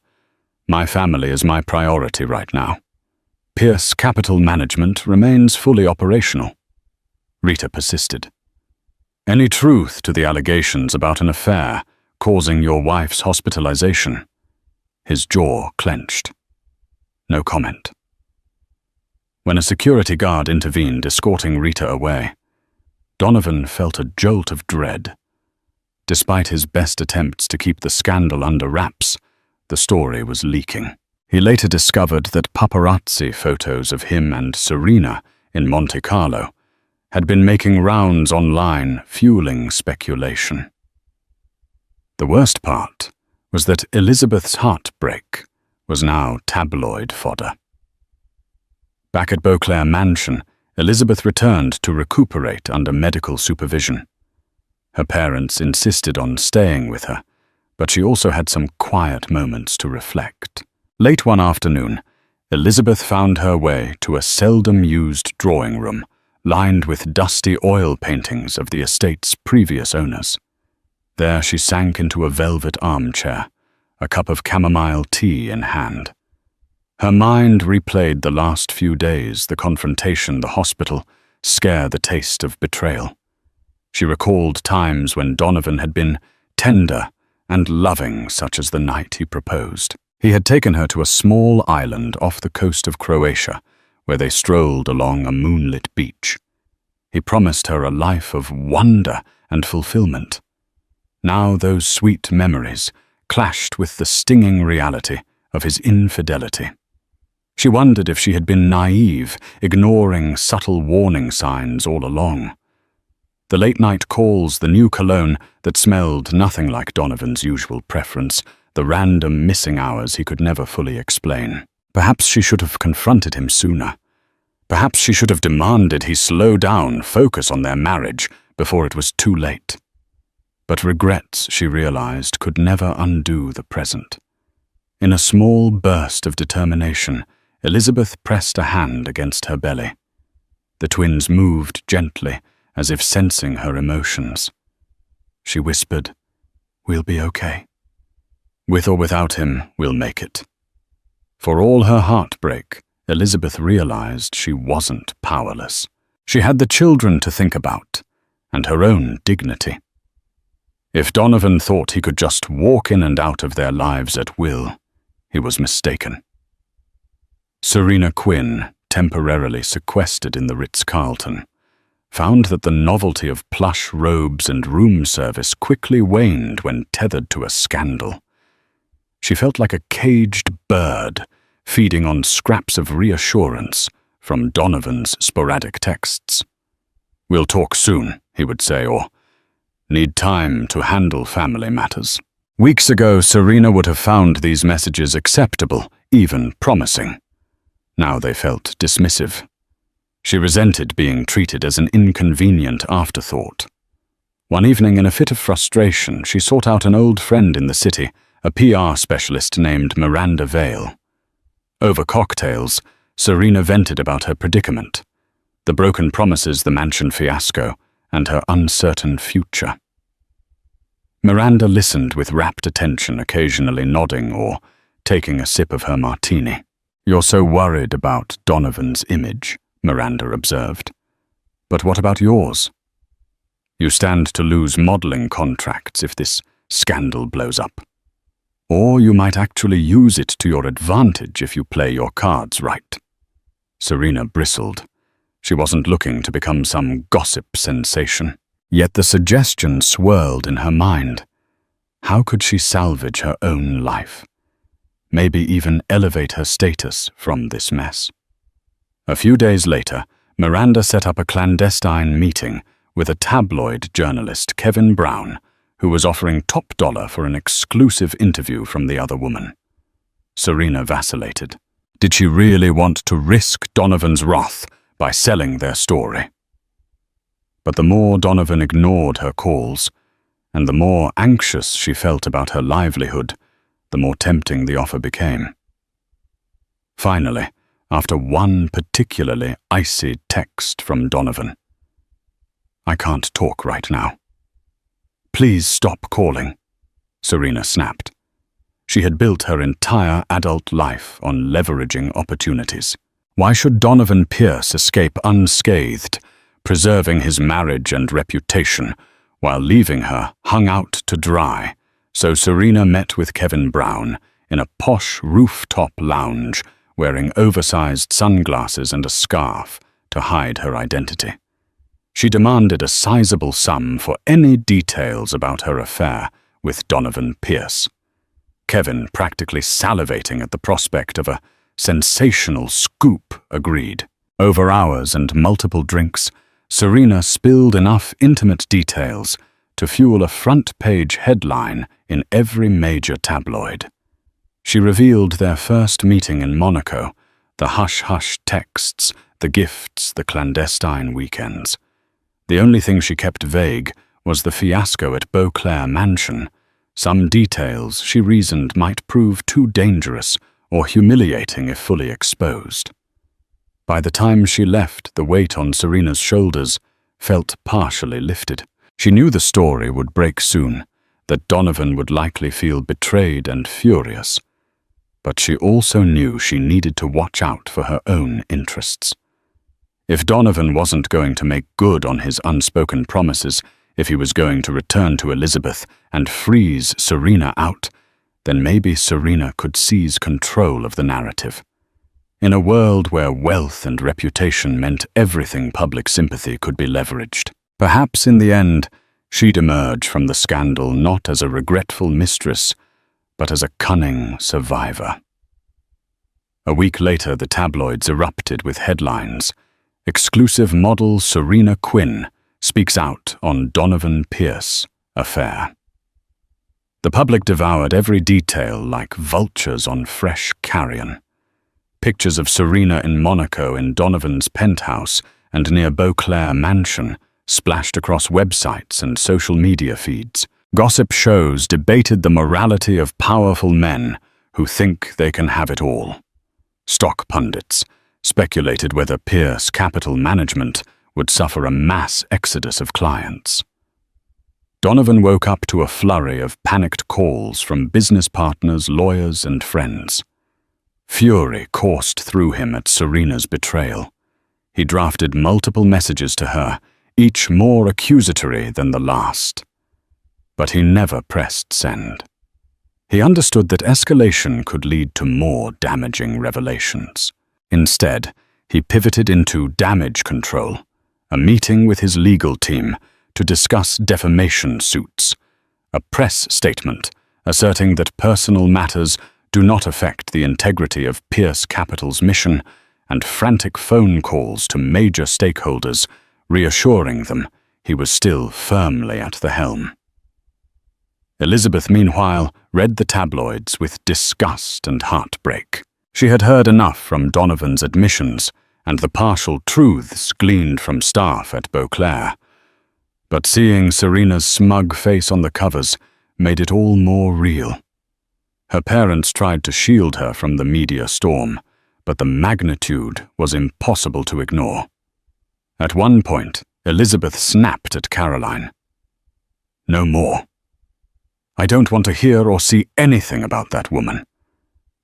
Speaker 1: My family is my priority right now. Pierce Capital Management remains fully operational." Rita persisted. "Any truth to the allegations about an affair causing your wife's hospitalization?" His jaw clenched. No comment. When a security guard intervened, escorting Rita away, Donovan felt a jolt of dread. Despite his best attempts to keep the scandal under wraps, the story was leaking. He later discovered that paparazzi photos of him and Serena in Monte Carlo had been making rounds online, fueling speculation. The worst part was that Elizabeth's heartbreak was now tabloid fodder. Back at Beauclair Mansion, Elizabeth returned to recuperate under medical supervision. Her parents insisted on staying with her, but she also had some quiet moments to reflect. Late one afternoon, Elizabeth found her way to a seldom-used drawing room lined with dusty oil paintings of the estate's previous owners. There she sank into a velvet armchair, a cup of chamomile tea in hand. Her mind replayed the last few days, the confrontation, the hospital, scare, the taste of betrayal. She recalled times when Donovan had been tender and loving, such as the night he proposed. He had taken her to a small island off the coast of Croatia, where they strolled along a moonlit beach. He promised her a life of wonder and fulfillment. Now those sweet memories clashed with the stinging reality of his infidelity. She wondered if she had been naive, ignoring subtle warning signs all along. The late-night calls, the new cologne that smelled nothing like Donovan's usual preference, the random missing hours he could never fully explain. Perhaps she should have confronted him sooner. Perhaps she should have demanded he slow down, focus on their marriage before it was too late. But regrets, she realized, could never undo the present. In a small burst of determination, Elizabeth pressed a hand against her belly. The twins moved gently, as if sensing her emotions. She whispered, "We'll be okay. With or without him, we'll make it." For all her heartbreak, Elizabeth realized she wasn't powerless. She had the children to think about, and her own dignity. If Donovan thought he could just walk in and out of their lives at will, he was mistaken. Serena Quinn, temporarily sequestered in the Ritz-Carlton, found that the novelty of plush robes and room service quickly waned when tethered to a scandal. She felt like a caged bird, feeding on scraps of reassurance from Donovan's sporadic texts. "We'll talk soon," he would say, or "Need time to handle family matters." Weeks ago, Serena would have found these messages acceptable, even promising. Now they felt dismissive. She resented being treated as an inconvenient afterthought. One evening, in a fit of frustration, she sought out an old friend in the city, a PR specialist named Miranda Vale. Over cocktails, Serena vented about her predicament, the broken promises, the mansion fiasco, and her uncertain future. Miranda listened with rapt attention, occasionally nodding or taking a sip of her martini. "You're so worried about Donovan's image," Miranda observed. "But what about yours? You stand to lose modeling contracts if this scandal blows up. Or you might actually use it to your advantage if you play your cards right. Sabrina bristled. She wasn't looking to become some gossip sensation. Yet the suggestion swirled in her mind. How could she salvage her own life? Maybe even elevate her status from this mess. A few days later, Miranda set up a clandestine meeting with a tabloid journalist, Kevin Brown, who was offering top dollar for an exclusive interview from the other woman. Sabrina vacillated. Did she really want to risk Donovan's wrath by selling their story? But the more Donovan ignored her calls, and the more anxious she felt about her livelihood, the more tempting the offer became. Finally, after one particularly icy text from Donovan, "I can't talk right now." "Please stop calling," Sabrina snapped. She had built her entire adult life on leveraging opportunities. Why should Donovan Pierce escape unscathed, preserving his marriage and reputation, while leaving her hung out to dry? So Sabrina met with Kevin Brown in a posh rooftop lounge, wearing oversized sunglasses and a scarf to hide her identity. She demanded a sizable sum for any details about her affair with Donovan Pierce. Kevin, practically salivating at the prospect of a sensational scoop, agreed. Over hours and multiple drinks, Sabrina spilled enough intimate details to fuel a front-page headline in every major tabloid. She revealed their first meeting in Monaco, the hush-hush texts, the gifts, the clandestine weekends. The only thing she kept vague was the fiasco at Beauclair Mansion. Some details, she reasoned, might prove too dangerous or humiliating if fully exposed. By the time she left, the weight on Sabrina's shoulders felt partially lifted. She knew the story would break soon, that Donovan would likely feel betrayed and furious. But she also knew she needed to watch out for her own interests. If Donovan wasn't going to make good on his unspoken promises, if he was going to return to Elizabeth and freeze Sabrina out, then maybe Sabrina could seize control of the narrative. In a world where wealth and reputation meant everything public sympathy could be leveraged, perhaps in the end, she'd emerge from the scandal not as a regretful mistress, but as a cunning survivor. A week later, the tabloids erupted with headlines. Exclusive model Serena Quinn speaks out on Donovan Pierce affair. The public devoured every detail like vultures on fresh carrion. Pictures of Serena in Monaco in Donovan's penthouse and near Beauclair Mansion splashed across websites and social media feeds. Gossip shows debated the morality of powerful men who think they can have it all. Stock pundits speculated whether Pierce Capital Management would suffer a mass exodus of clients. Donovan woke up to a flurry of panicked calls from business partners, lawyers, and friends. Fury coursed through him at Serena's betrayal. He drafted multiple messages to her, each more accusatory than the last. But he never pressed send. He understood that escalation could lead to more damaging revelations. Instead, he pivoted into damage control, a meeting with his legal team to discuss defamation suits, a press statement asserting that personal matters do not affect the integrity of Pierce Capital's mission, and frantic phone calls to major stakeholders, reassuring them he was still firmly at the helm. Elizabeth, meanwhile, read the tabloids with disgust and heartbreak. She had heard enough from Donovan's admissions and the partial truths gleaned from staff at Beauclair. But seeing Serena's smug face on the covers made it all more real. Her parents tried to shield her from the media storm, but the magnitude was impossible to ignore. At one point, Elizabeth snapped at Caroline. "No more. I don't want to hear or see anything about that woman.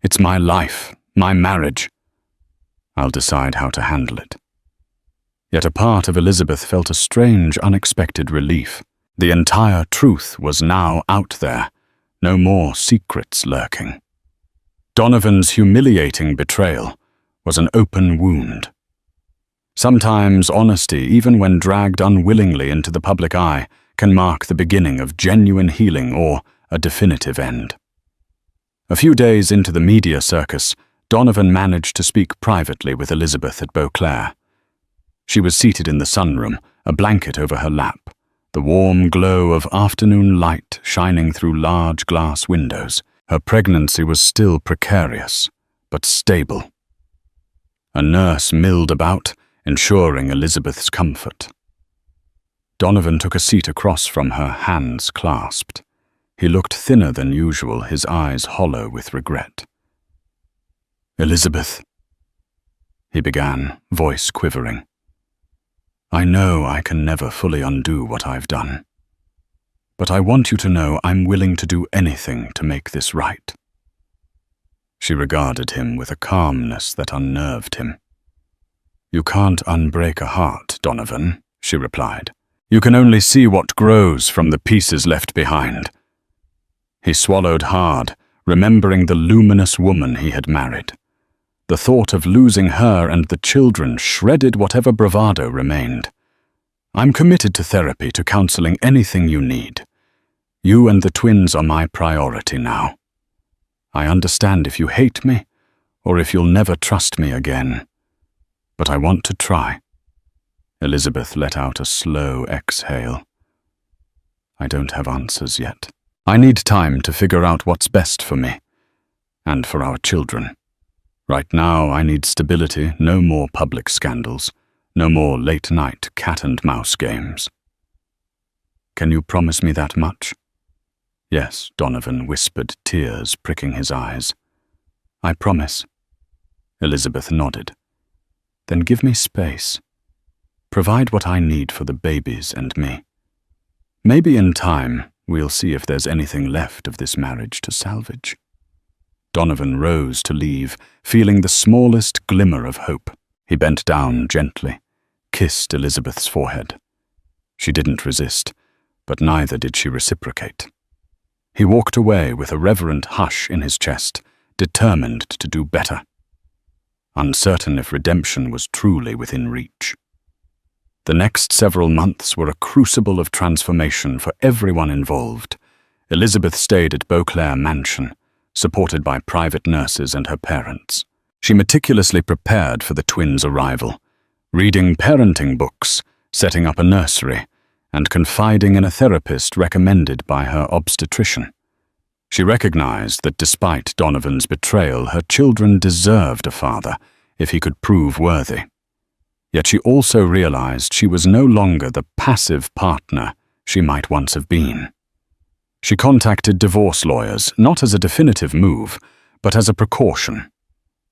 Speaker 1: It's my life, my marriage. I'll decide how to handle it." Yet a part of Elizabeth felt a strange, unexpected relief. The entire truth was now out there, no more secrets lurking. Donovan's humiliating betrayal was an open wound. Sometimes honesty, even when dragged unwillingly into the public eye, can mark the beginning of genuine healing or a definitive end. A few days into the media circus, Donovan managed to speak privately with Elizabeth at Beauclair. She was seated in the sunroom, a blanket over her lap, the warm glow of afternoon light shining through large glass windows. Her pregnancy was still precarious, but stable. A nurse milled about, ensuring Elizabeth's comfort. Donovan took a seat across from her, hands clasped. He looked thinner than usual, his eyes hollow with regret. "Elizabeth," he began, voice quivering. "I know I can never fully undo what I've done. But I want you to know I'm willing to do anything to make this right." She regarded him with a calmness that unnerved him. "You can't unbreak a heart, Donovan," she replied. "You can only see what grows from the pieces left behind." He swallowed hard, remembering the luminous woman he had married. The thought of losing her and the children shredded whatever bravado remained. "I'm committed to therapy, to counseling, anything you need. You and the twins are my priority now. I understand if you hate me, or if you'll never trust me again. But I want to try." Elizabeth let out a slow exhale. "I don't have answers yet. I need time to figure out what's best for me, and for our children. Right now, I need stability, no more public scandals, no more late-night cat-and-mouse games." "Can you promise me that much?" "Yes," Donovan whispered, tears pricking his eyes. "I promise." Elizabeth nodded. "Then give me space. Provide what I need for the babies and me. Maybe in time, we'll see if there's anything left of this marriage to salvage." Donovan rose to leave, feeling the smallest glimmer of hope. He bent down gently, kissed Elizabeth's forehead. She didn't resist, but neither did she reciprocate. He walked away with a reverent hush in his chest, determined to do better, uncertain if redemption was truly within reach. The next several months were a crucible of transformation for everyone involved. Elizabeth stayed at Beauclair Mansion, supported by private nurses and her parents. She meticulously prepared for the twins' arrival, reading parenting books, setting up a nursery, and confiding in a therapist recommended by her obstetrician. She recognized that despite Donovan's betrayal, her children deserved a father if he could prove worthy. Yet she also realized she was no longer the passive partner she might once have been. She contacted divorce lawyers, not as a definitive move, but as a precaution.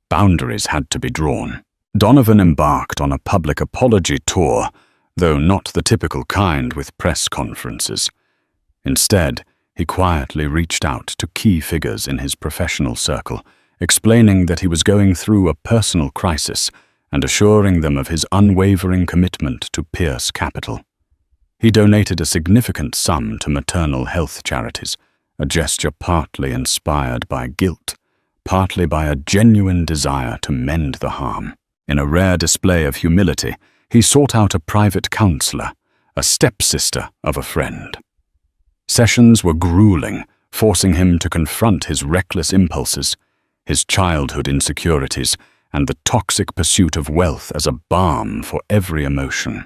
Speaker 1: Boundaries had to be drawn. Donovan embarked on a public apology tour, though not the typical kind with press conferences. Instead, he quietly reached out to key figures in his professional circle, explaining that he was going through a personal crisis and assuring them of his unwavering commitment to Pierce Capital. He donated a significant sum to maternal health charities, a gesture partly inspired by guilt, partly by a genuine desire to mend the harm. In a rare display of humility, he sought out a private counselor, a stepsister of a friend. Sessions were grueling, forcing him to confront his reckless impulses, his childhood insecurities, and the toxic pursuit of wealth as a balm for every emotion.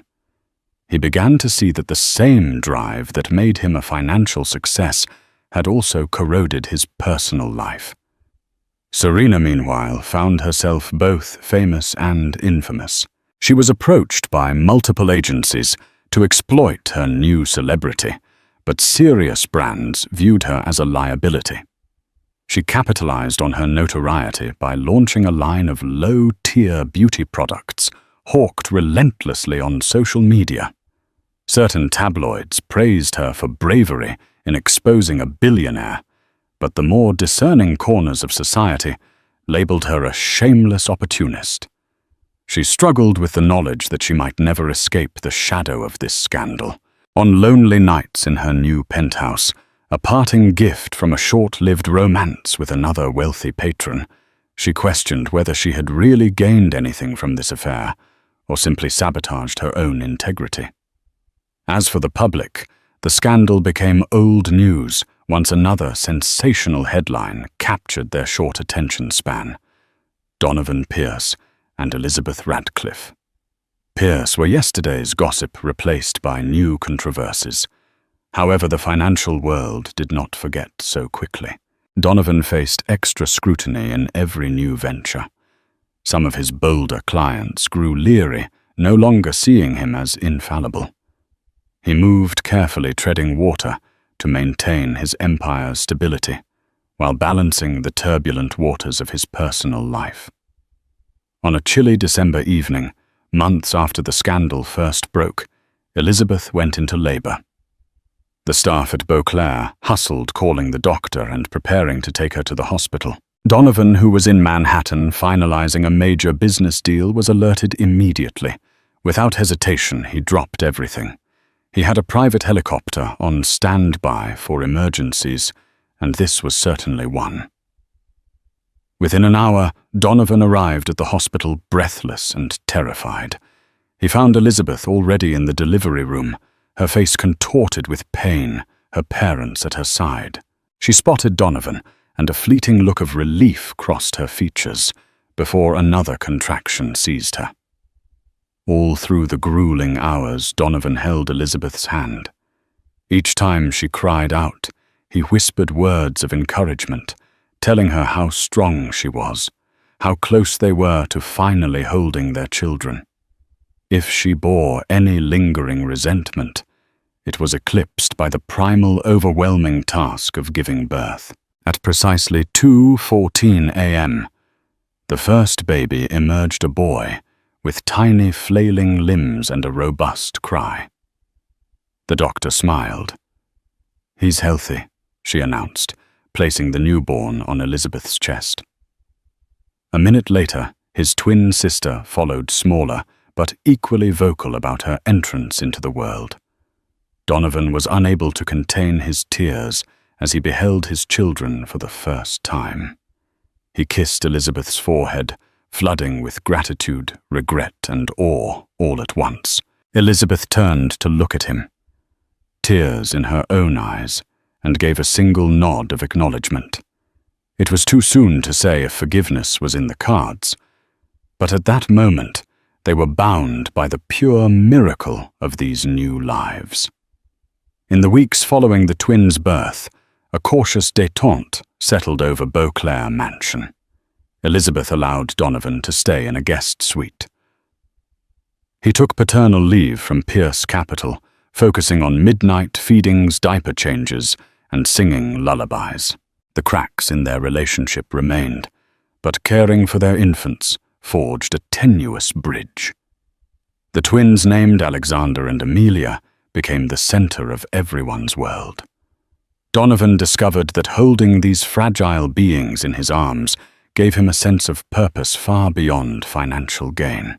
Speaker 1: He began to see that the same drive that made him a financial success had also corroded his personal life. Serena, meanwhile, found herself both famous and infamous. She was approached by multiple agencies to exploit her new celebrity, but serious brands viewed her as a liability. She capitalized on her notoriety by launching a line of low-tier beauty products, hawked relentlessly on social media. Certain tabloids praised her for bravery in exposing a billionaire, but the more discerning corners of society labeled her a shameless opportunist. She struggled with the knowledge that she might never escape the shadow of this scandal, On lonely nights in her new penthouse, a parting gift from a short-lived romance with another wealthy patron, she questioned whether she had really gained anything from this affair, or simply sabotaged her own integrity. As for the public, the scandal became old news once another sensational headline captured their short attention span: Donovan Pierce and Elizabeth Radcliffe. Pierce were yesterday's gossip replaced by new controversies. However, the financial world did not forget so quickly. Donovan faced extra scrutiny in every new venture. Some of his bolder clients grew leery, no longer seeing him as infallible. He moved carefully, treading water to maintain his empire's stability, while balancing the turbulent waters of his personal life. On a chilly December evening, months after the scandal first broke, Elizabeth went into labor. The staff at Beauclair hustled, calling the doctor and preparing to take her to the hospital. Donovan, who was in Manhattan finalizing a major business deal, was alerted immediately. Without hesitation, he dropped everything. He had a private helicopter on standby for emergencies, and this was certainly one. Within an hour, Donovan arrived at the hospital breathless and terrified. He found Elizabeth already in the delivery room, her face contorted with pain, her parents at her side. She spotted Donovan, and a fleeting look of relief crossed her features before another contraction seized her. All through the grueling hours, Donovan held Elizabeth's hand. Each time she cried out, he whispered words of encouragement, telling her how strong she was, how close they were to finally holding their children. If she bore any lingering resentment, it was eclipsed by the primal, overwhelming task of giving birth. At precisely 2:14 a.m., the first baby emerged a boy with tiny flailing limbs and a robust cry. The doctor smiled. "He's healthy," she announced, placing the newborn on Elizabeth's chest. A minute later, his twin sister followed, smaller, but equally vocal about her entrance into the world. Donovan was unable to contain his tears as he beheld his children for the first time. He kissed Elizabeth's forehead, flooding with gratitude, regret, and awe all at once. Elizabeth turned to look at him, tears in her own eyes, and gave a single nod of acknowledgement. It was too soon to say if forgiveness was in the cards, but at that moment, they were bound by the pure miracle of these new lives. In the weeks following the twins' birth, a cautious détente settled over Beauclair Mansion. Elizabeth allowed Donovan to stay in a guest suite. He took paternal leave from Pierce Capital, focusing on midnight feedings, diaper changes, and singing lullabies. The cracks in their relationship remained, but caring for their infants forged a tenuous bridge. The twins, named Alexander and Amelia, became the center of everyone's world. Donovan discovered that holding these fragile beings in his arms gave him a sense of purpose far beyond financial gain.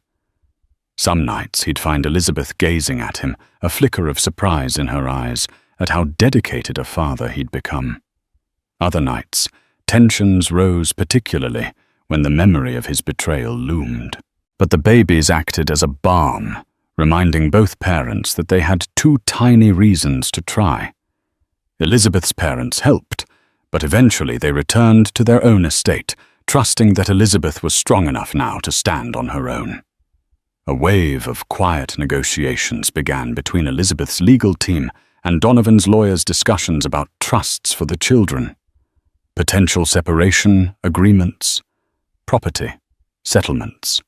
Speaker 1: Some nights he'd find Elizabeth gazing at him, a flicker of surprise in her eyes at how dedicated a father he'd become. Other nights, tensions rose particularly when the memory of his betrayal loomed. But the babies acted as a balm, reminding both parents that they had two tiny reasons to try. Elizabeth's parents helped, but eventually they returned to their own estate, trusting that Elizabeth was strong enough now to stand on her own. A wave of quiet negotiations began between Elizabeth's legal team and Donovan's lawyers' discussions about trusts for the children, potential separation agreements, property, settlements.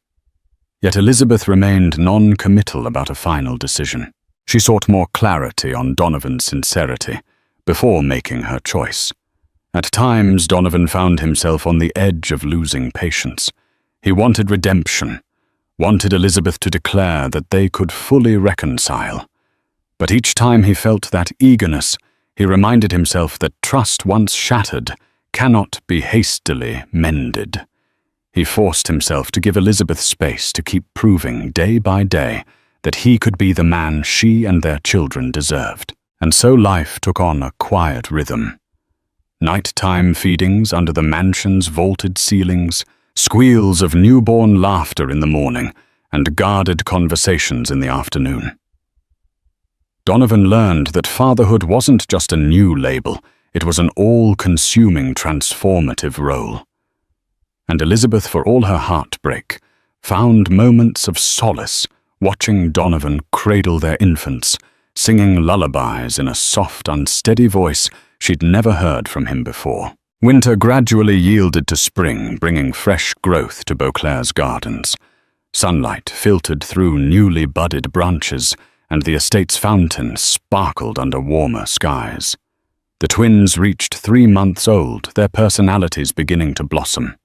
Speaker 1: Yet Elizabeth remained non-committal about a final decision. She sought more clarity on Donovan's sincerity before making her choice. At times, Donovan found himself on the edge of losing patience. He wanted redemption, wanted Elizabeth to declare that they could fully reconcile. But each time he felt that eagerness, he reminded himself that trust once shattered cannot be hastily mended. He forced himself to give Elizabeth space to keep proving day by day that he could be the man she and their children deserved. And so life took on a quiet rhythm. Nighttime feedings under the mansion's vaulted ceilings, squeals of newborn laughter in the morning, and guarded conversations in the afternoon. Donovan learned that fatherhood wasn't just a new label, it was an all-consuming transformative role. And Elizabeth, for all her heartbreak, found moments of solace watching Donovan cradle their infants, singing lullabies in a soft, unsteady voice she'd never heard from him before. Winter gradually yielded to spring, bringing fresh growth to Beauclair's gardens. Sunlight filtered through newly budded branches, and the estate's fountain sparkled under warmer skies. The twins reached 3 months old, their personalities beginning to blossom.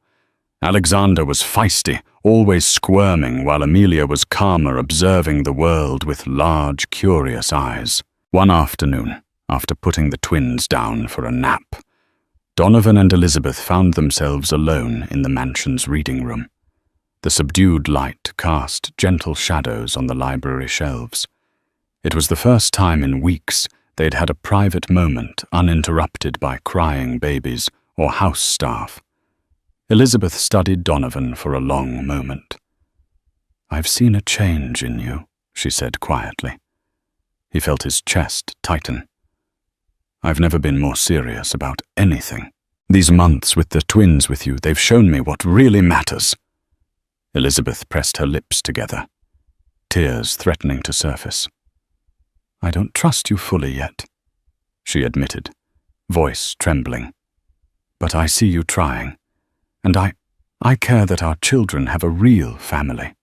Speaker 1: Alexander was feisty, always squirming, while Amelia was calmer, observing the world with large, curious eyes. One afternoon, after putting the twins down for a nap, Donovan and Elizabeth found themselves alone in the mansion's reading room. The subdued light cast gentle shadows on the library shelves. It was the first time in weeks they'd had a private moment uninterrupted by crying babies or house staff. Elizabeth studied Donovan for a long moment. "I've seen a change in you," she said quietly. He felt his chest tighten. "I've never been more serious about anything. These months with the twins with you, they've shown me what really matters." Elizabeth pressed her lips together, tears threatening to surface. "I don't trust you fully yet," she admitted, voice trembling. "But I see you trying. And I care that our children have a real family."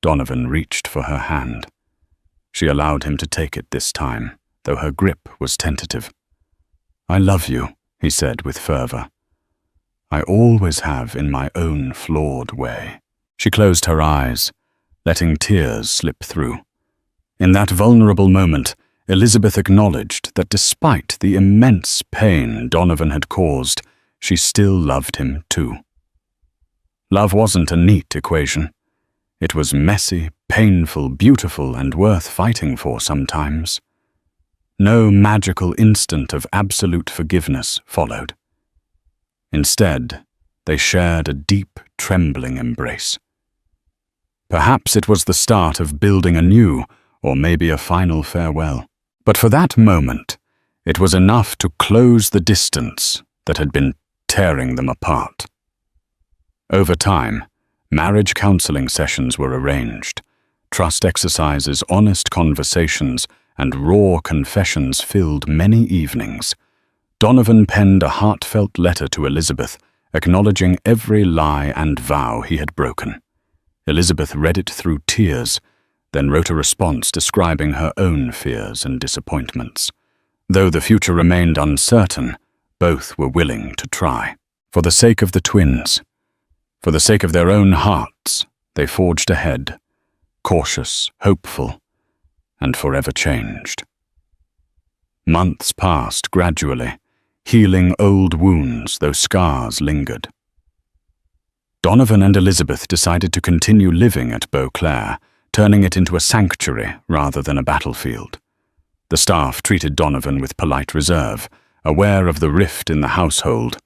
Speaker 1: Donovan reached for her hand. She allowed him to take it this time, though her grip was tentative. "I love you," he said with fervor. "I always have in my own flawed way." She closed her eyes, letting tears slip through. In that vulnerable moment, Elizabeth acknowledged that despite the immense pain Donovan had caused, she still loved him too. Love wasn't a neat equation. It was messy, painful, beautiful, and worth fighting for sometimes. No magical instant of absolute forgiveness followed. Instead, they shared a deep, trembling embrace. Perhaps it was the start of building anew, or maybe a final farewell. But for that moment, it was enough to close the distance that had been tearing them apart. Over time, marriage counseling sessions were arranged. Trust exercises, honest conversations, and raw confessions filled many evenings. Donovan penned a heartfelt letter to Elizabeth, acknowledging every lie and vow he had broken. Elizabeth read it through tears, then wrote a response describing her own fears and disappointments. Though the future remained uncertain, both were willing to try. For the sake of the twins, for the sake of their own hearts, they forged ahead, cautious, hopeful, and forever changed. Months passed gradually, healing old wounds, though scars lingered. Donovan and Elizabeth decided to continue living at Beauclair, turning it into a sanctuary rather than a battlefield. The staff treated Donovan with polite reserve, aware of the rift in the household,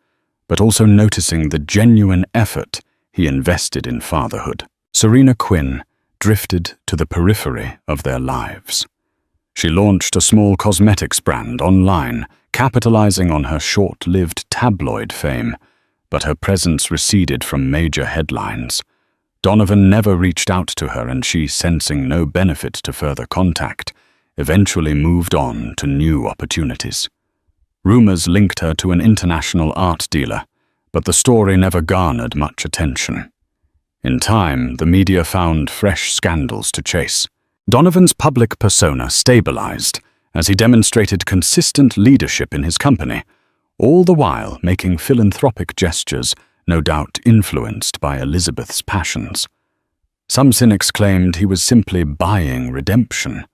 Speaker 1: but also noticing the genuine effort he invested in fatherhood. Serena Quinn drifted to the periphery of their lives. She launched a small cosmetics brand online, capitalizing on her short-lived tabloid fame, but her presence receded from major headlines. Donovan never reached out to her, and she, sensing no benefit to further contact, eventually moved on to new opportunities. Rumors linked her to an international art dealer, but the story never garnered much attention. In time, the media found fresh scandals to chase. Donovan's public persona stabilized as he demonstrated consistent leadership in his company, all the while making philanthropic gestures, no doubt influenced by Elizabeth's passions. Some cynics claimed he was simply buying redemption,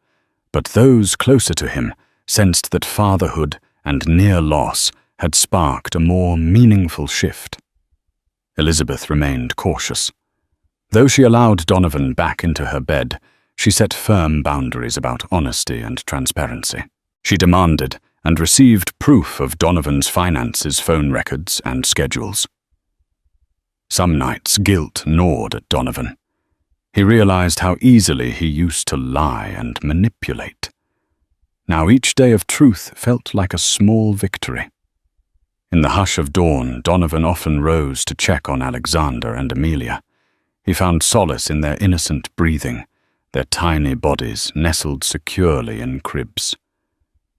Speaker 1: but those closer to him sensed that fatherhood and near loss had sparked a more meaningful shift. Elizabeth remained cautious. Though she allowed Donovan back into her bed, she set firm boundaries about honesty and transparency. She demanded and received proof of Donovan's finances, phone records, and schedules. Some nights, guilt gnawed at Donovan. He realized how easily he used to lie and manipulate. Now each day of truth felt like a small victory. In the hush of dawn, Donovan often rose to check on Alexander and Amelia. He found solace in their innocent breathing, their tiny bodies nestled securely in cribs.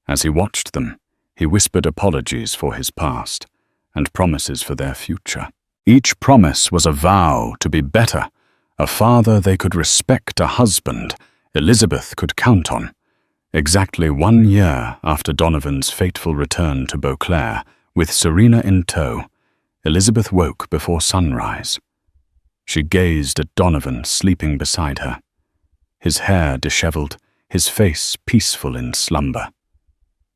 Speaker 1: As he watched them, he whispered apologies for his past and promises for their future. Each promise was a vow to be better, a father they could respect, a husband Elizabeth could count on. Exactly 1 year after Donovan's fateful return to Beauclair, with Serena in tow, Elizabeth woke before sunrise. She gazed at Donovan sleeping beside her, his hair disheveled, his face peaceful in slumber.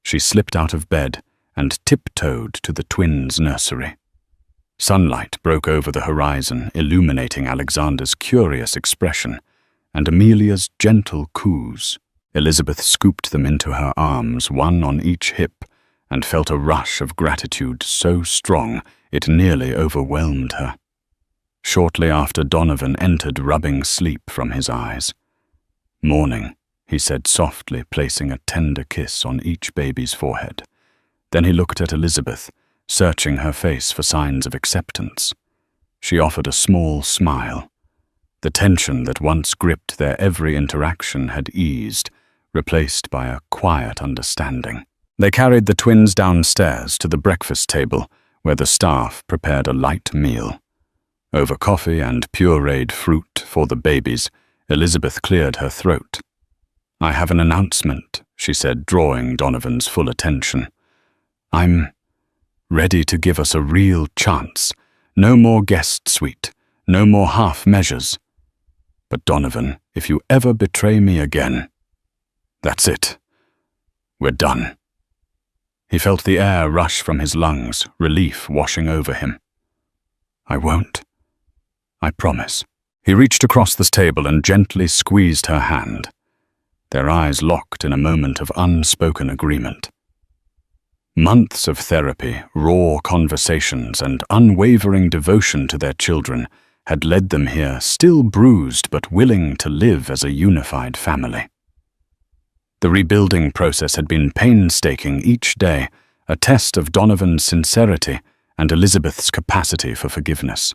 Speaker 1: She slipped out of bed and tiptoed to the twins' nursery. Sunlight broke over the horizon, illuminating Alexander's curious expression and Amelia's gentle coos. Elizabeth scooped them into her arms, one on each hip, and felt a rush of gratitude so strong it nearly overwhelmed her. Shortly after, Donovan entered, rubbing sleep from his eyes. "Morning," he said softly, placing a tender kiss on each baby's forehead. Then he looked at Elizabeth, searching her face for signs of acceptance. She offered a small smile. The tension that once gripped their every interaction had eased, replaced by a quiet understanding. They carried the twins downstairs to the breakfast table, where the staff prepared a light meal. Over coffee and pureed fruit for the babies, Elizabeth cleared her throat. "I have an announcement," she said, drawing Donovan's full attention. "I'm ready to give us a real chance. No more guest suite, no more half measures. But Donovan, if you ever betray me again, that's it. We're done." He felt the air rush from his lungs, relief washing over him. "I won't. I promise." He reached across the table and gently squeezed her hand. Their eyes locked in a moment of unspoken agreement. Months of therapy, raw conversations, and unwavering devotion to their children had led them here, still bruised but willing to live as a unified family. The rebuilding process had been painstaking each day, a test of Donovan's sincerity and Elizabeth's capacity for forgiveness.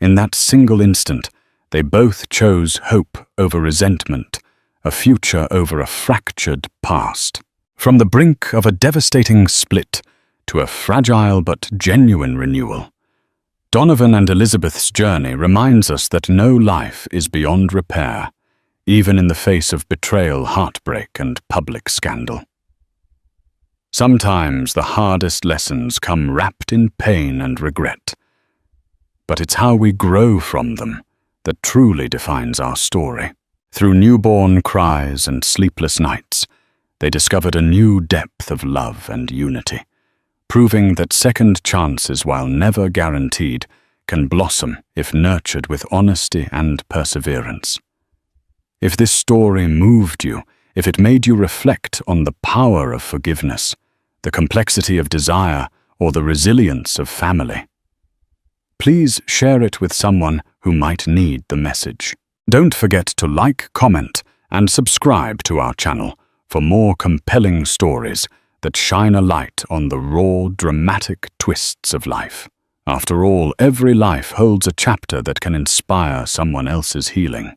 Speaker 1: In that single instant, they both chose hope over resentment, a future over a fractured past. From the brink of a devastating split to a fragile but genuine renewal, Donovan and Elizabeth's journey reminds us that no life is beyond repair, even in the face of betrayal, heartbreak, and public scandal. Sometimes the hardest lessons come wrapped in pain and regret, but it's how we grow from them that truly defines our story. Through newborn cries and sleepless nights, they discovered a new depth of love and unity, proving that second chances, while never guaranteed, can blossom if nurtured with honesty and perseverance. If this story moved you, if it made you reflect on the power of forgiveness, the complexity of desire, or the resilience of family, please share it with someone who might need the message. Don't forget to like, comment, and subscribe to our channel for more compelling stories that shine a light on the raw, dramatic twists of life. After all, every life holds a chapter that can inspire someone else's healing.